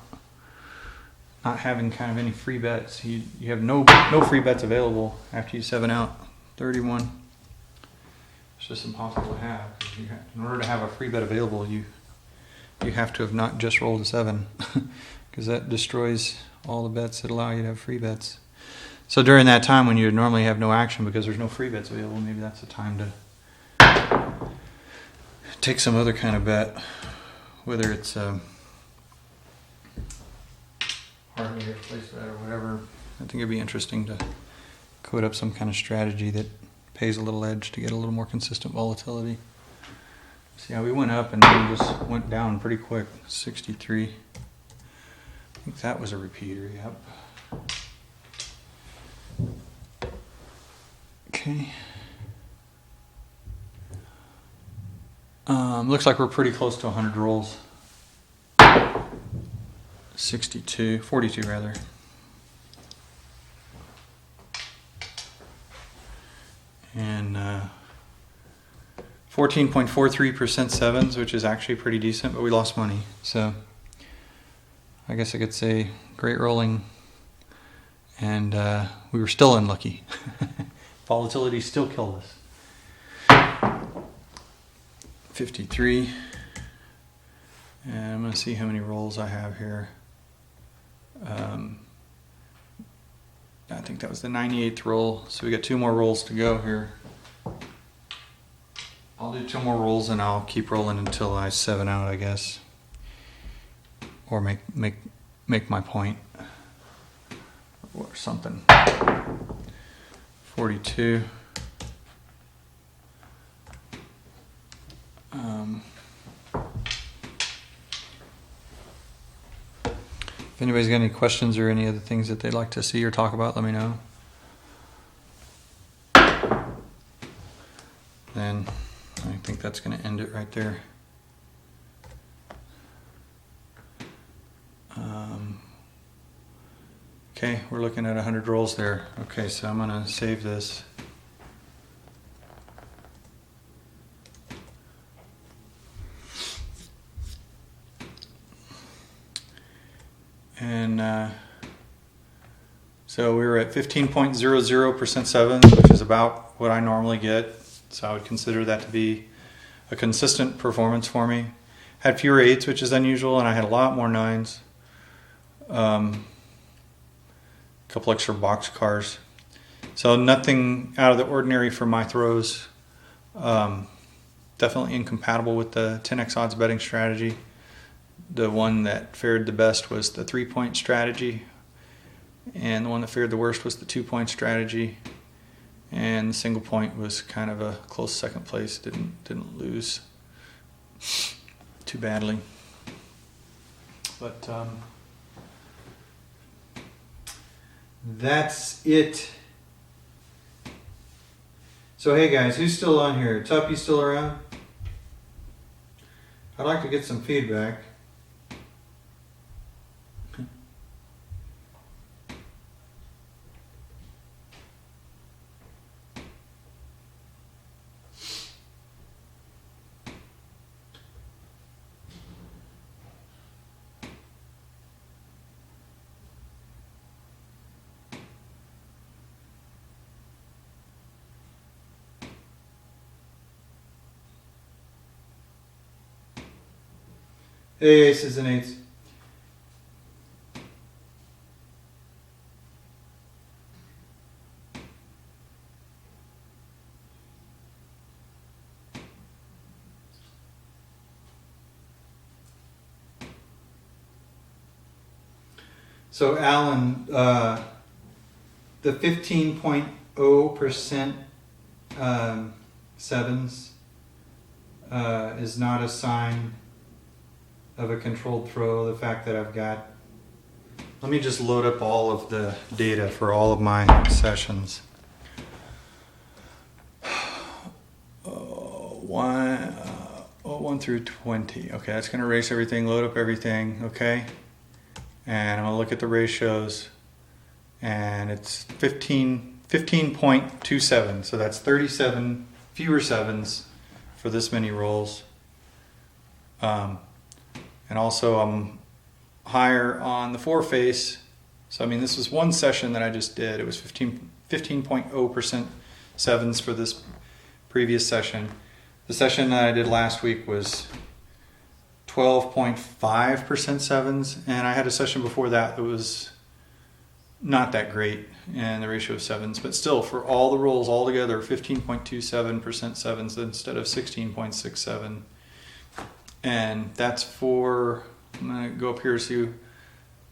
Not having kind of any free bets. You have no free bets available after you 7 out. 31. It's just impossible to have. In order to have a free bet available, you have to have not just rolled a 7, because that destroys all the bets that allow you to have free bets. So during that time when you normally have no action because there's no free bets available, maybe that's the time to take some other kind of bet, whether it's hard way or place bet or whatever. I think it'd be interesting to code up some kind of strategy that pays a little edge to get a little more consistent volatility. See how we went up and then we just went down pretty quick. 63. I think that was a repeater, yep. Okay. Looks like we're pretty close to 100 rolls. 42 rather. And 14.43% sevens, which is actually pretty decent, but we lost money. So I guess I could say great rolling, and we were still unlucky. Volatility still killed us. 53. And I'm going to see how many rolls I have here. I think that was the 98th roll, so we got 2 more rolls to go here. I'll do 2 more rolls and I'll keep rolling until I 7 out, I guess, or make my point or something. 42. If anybody's got any questions or any other things that they'd like to see or talk about, let me know. Then I think that's going to end it right there. Okay, we're looking at 100 rolls there. Okay, so I'm going to save this. And so we were at 15.00% sevens, which is about what I normally get. So I would consider that to be a consistent performance for me. Had fewer 8s, which is unusual, and I had a lot more 9s. Couple extra box cars. So nothing out of the ordinary for my throws. Definitely incompatible with the 10x odds betting strategy. The one that fared the best was the 3-point strategy, and the one that fared the worst was the 2-point strategy, and the single point was kind of a close second place. Didn't lose too badly, but that's it. So hey guys, who's still on here? Tup, you still around? I'd like to get some feedback. Hey, aces and eights. So Alan, the 15.0% sevens is not a sign of a controlled throw. The fact that I've got, let me just load up all of the data for all of my sessions. 1 through 20. Okay, that's going to erase everything, load up everything. Okay. And I'm going to look at the ratios, and it's 15.27, so that's 37 fewer sevens for this many rolls. And also I'm higher on the four face. So I mean, this was one session that I just did. It was 15.0% sevens for this previous session. The session that I did last week was 12.5% sevens, and I had a session before that was not that great in the ratio of sevens, but still for all the rolls all together, 15.27% sevens instead of 16.67. And that's for, I'm going to go up here to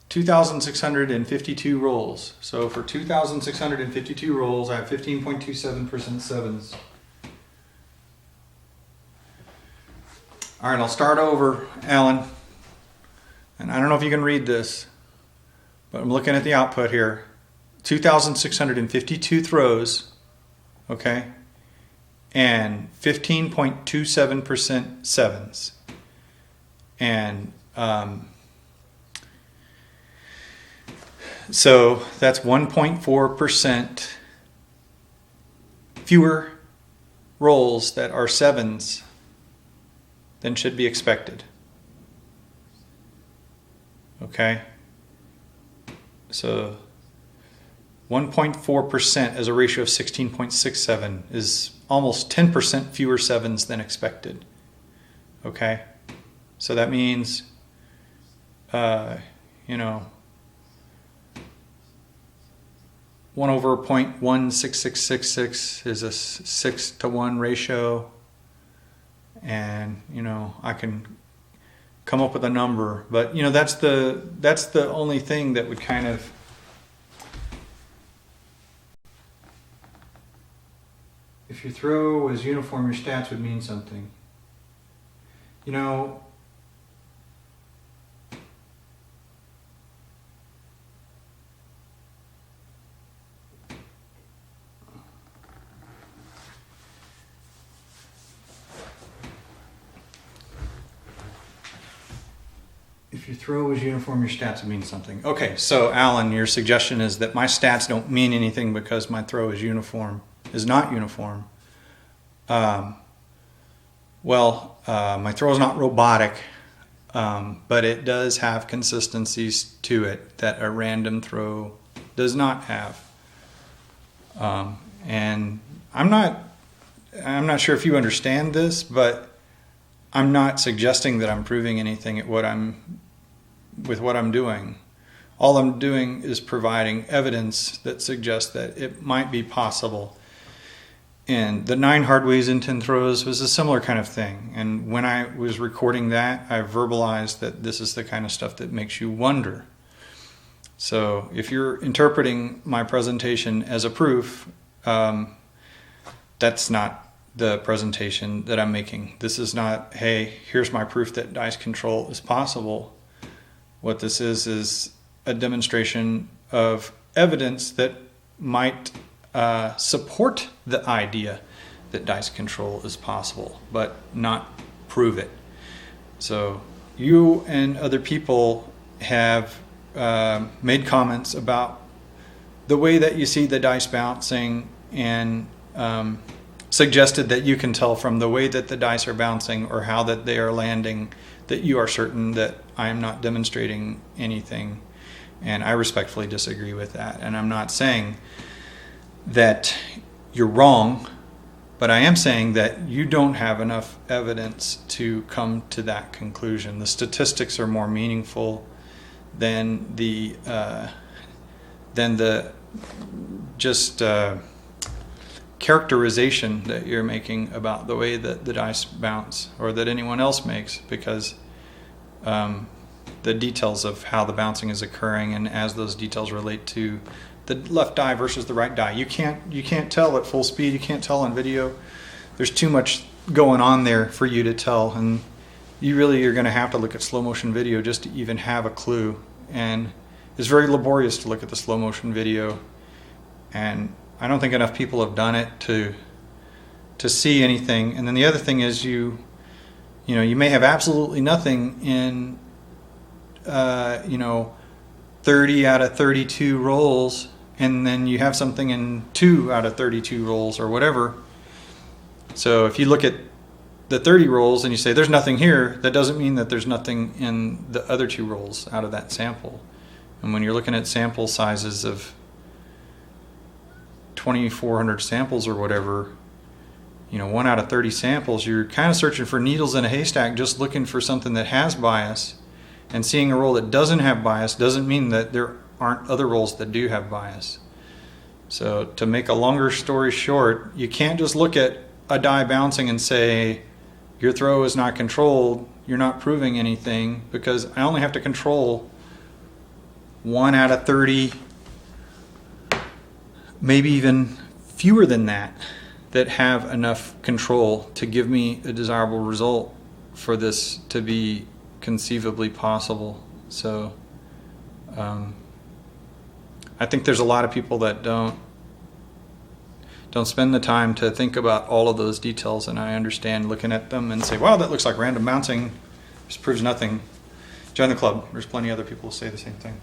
2,652 rolls. So for 2,652 rolls, I have 15.27% sevens. All right, I'll start over, Alan. And I don't know if you can read this, but I'm looking at the output here. 2,652 throws, okay, and 15.27% sevens. And so that's 1.4% fewer rolls that are sevens than should be expected. Okay? So 1.4% as a ratio of 16.67 is almost 10% fewer sevens than expected. Okay? So that means, 1 over 0.16666 is a 6-to-1 ratio. And, I can come up with a number, but, that's the only thing that would kind of, if your throw was uniform, your stats would mean something. If your throw was uniform, your stats would mean something. Okay, so Alan, your suggestion is that my stats don't mean anything because my throw is not uniform. My throw is not robotic, but it does have consistencies to it that a random throw does not have. And I'm not sure if you understand this, but I'm not suggesting that I'm proving anything with what I'm doing. All I'm doing is providing evidence that suggests that it might be possible. And the 9 hard ways in 10 throws was a similar kind of thing. And when I was recording that, I verbalized that this is the kind of stuff that makes you wonder. So if you're interpreting my presentation as a proof, that's not the presentation that I'm making. This is not, hey, here's my proof that dice control is possible. What this is a demonstration of evidence that might support the idea that dice control is possible, but not prove it. So you and other people have made comments about the way that you see the dice bouncing and suggested that you can tell from the way that the dice are bouncing or how that they are landing that you are certain that I am not demonstrating anything. And I respectfully disagree with that. And I'm not saying that you're wrong. But I am saying that you don't have enough evidence to come to that conclusion. The statistics are more meaningful than the just characterization that you're making about the way that the dice bounce, or that anyone else makes, because the details of how the bouncing is occurring, and as those details relate to the left die versus the right die, you can't tell at full speed. You can't tell on video. There's too much going on there for you to tell, and you really are going to have to look at slow motion video just to even have a clue. And it's very laborious to look at the slow motion video, and I don't think enough people have done it to see anything. And then the other thing is you may have absolutely nothing in 30 out of 32 rolls, and then you have something in 2 out of 32 rolls or whatever. So if you look at the 30 rolls and you say there's nothing here, that doesn't mean that there's nothing in the other 2 rolls out of that sample. And when you're looking at sample sizes of 2,400 samples or whatever, 1 out of 30 samples, you're kind of searching for needles in a haystack, just looking for something that has bias. And seeing a roll that doesn't have bias doesn't mean that there aren't other rolls that do have bias. So to make a longer story short, you can't just look at a die bouncing and say your throw is not controlled. You're not proving anything, because I only have to control 1 out of 30, maybe even fewer than that have enough control to give me a desirable result for this to be conceivably possible. So I think there's a lot of people that don't spend the time to think about all of those details, and I understand looking at them and say, wow, that looks like random bouncing. This proves nothing. Join the club. There's plenty of other people who say the same thing.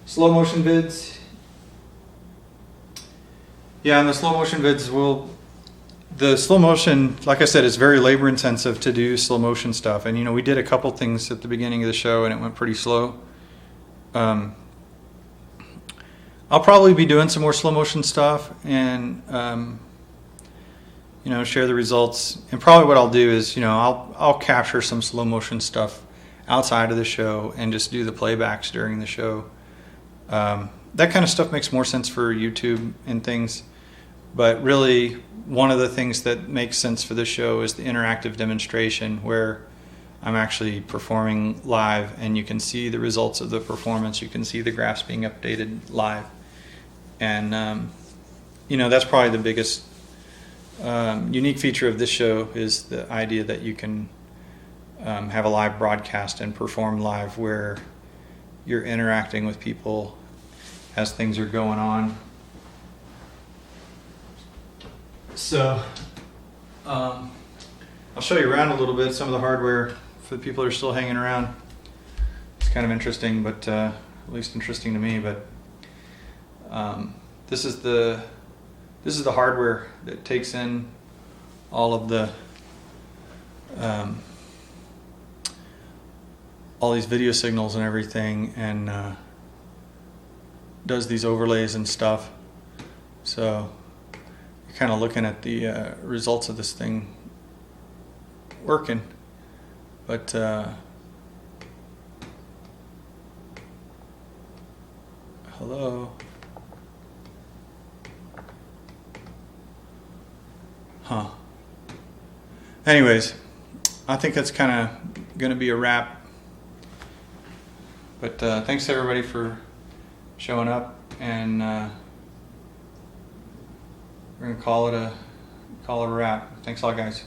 Slow motion vids. Yeah, and the slow motion vids the slow motion, like I said, is very labor intensive to do slow motion stuff. And we did a couple things at the beginning of the show and it went pretty slow. I'll probably be doing some more slow motion stuff and share the results. And probably what I'll do is I'll capture some slow motion stuff outside of the show and just do the playbacks during the show. That kind of stuff makes more sense for YouTube and things. But really, one of the things that makes sense for this show is the interactive demonstration, where I'm actually performing live and you can see the results of the performance. You can see the graphs being updated live. And, that's probably the biggest unique feature of this show, is the idea that you can have a live broadcast and perform live, where you're interacting with people as things are going on. So I'll show you around a little bit, some of the hardware for the people that are still hanging around. It's kind of interesting, but at least interesting to me. But this is the hardware that takes in all of the all these video signals and everything, and does these overlays and stuff. So you're kind of looking at the results of this thing working. But hello. Huh. Anyways, I think that's kind of going to be a wrap. But thanks everybody for showing up, and we're going to call it a wrap. Thanks a lot, guys.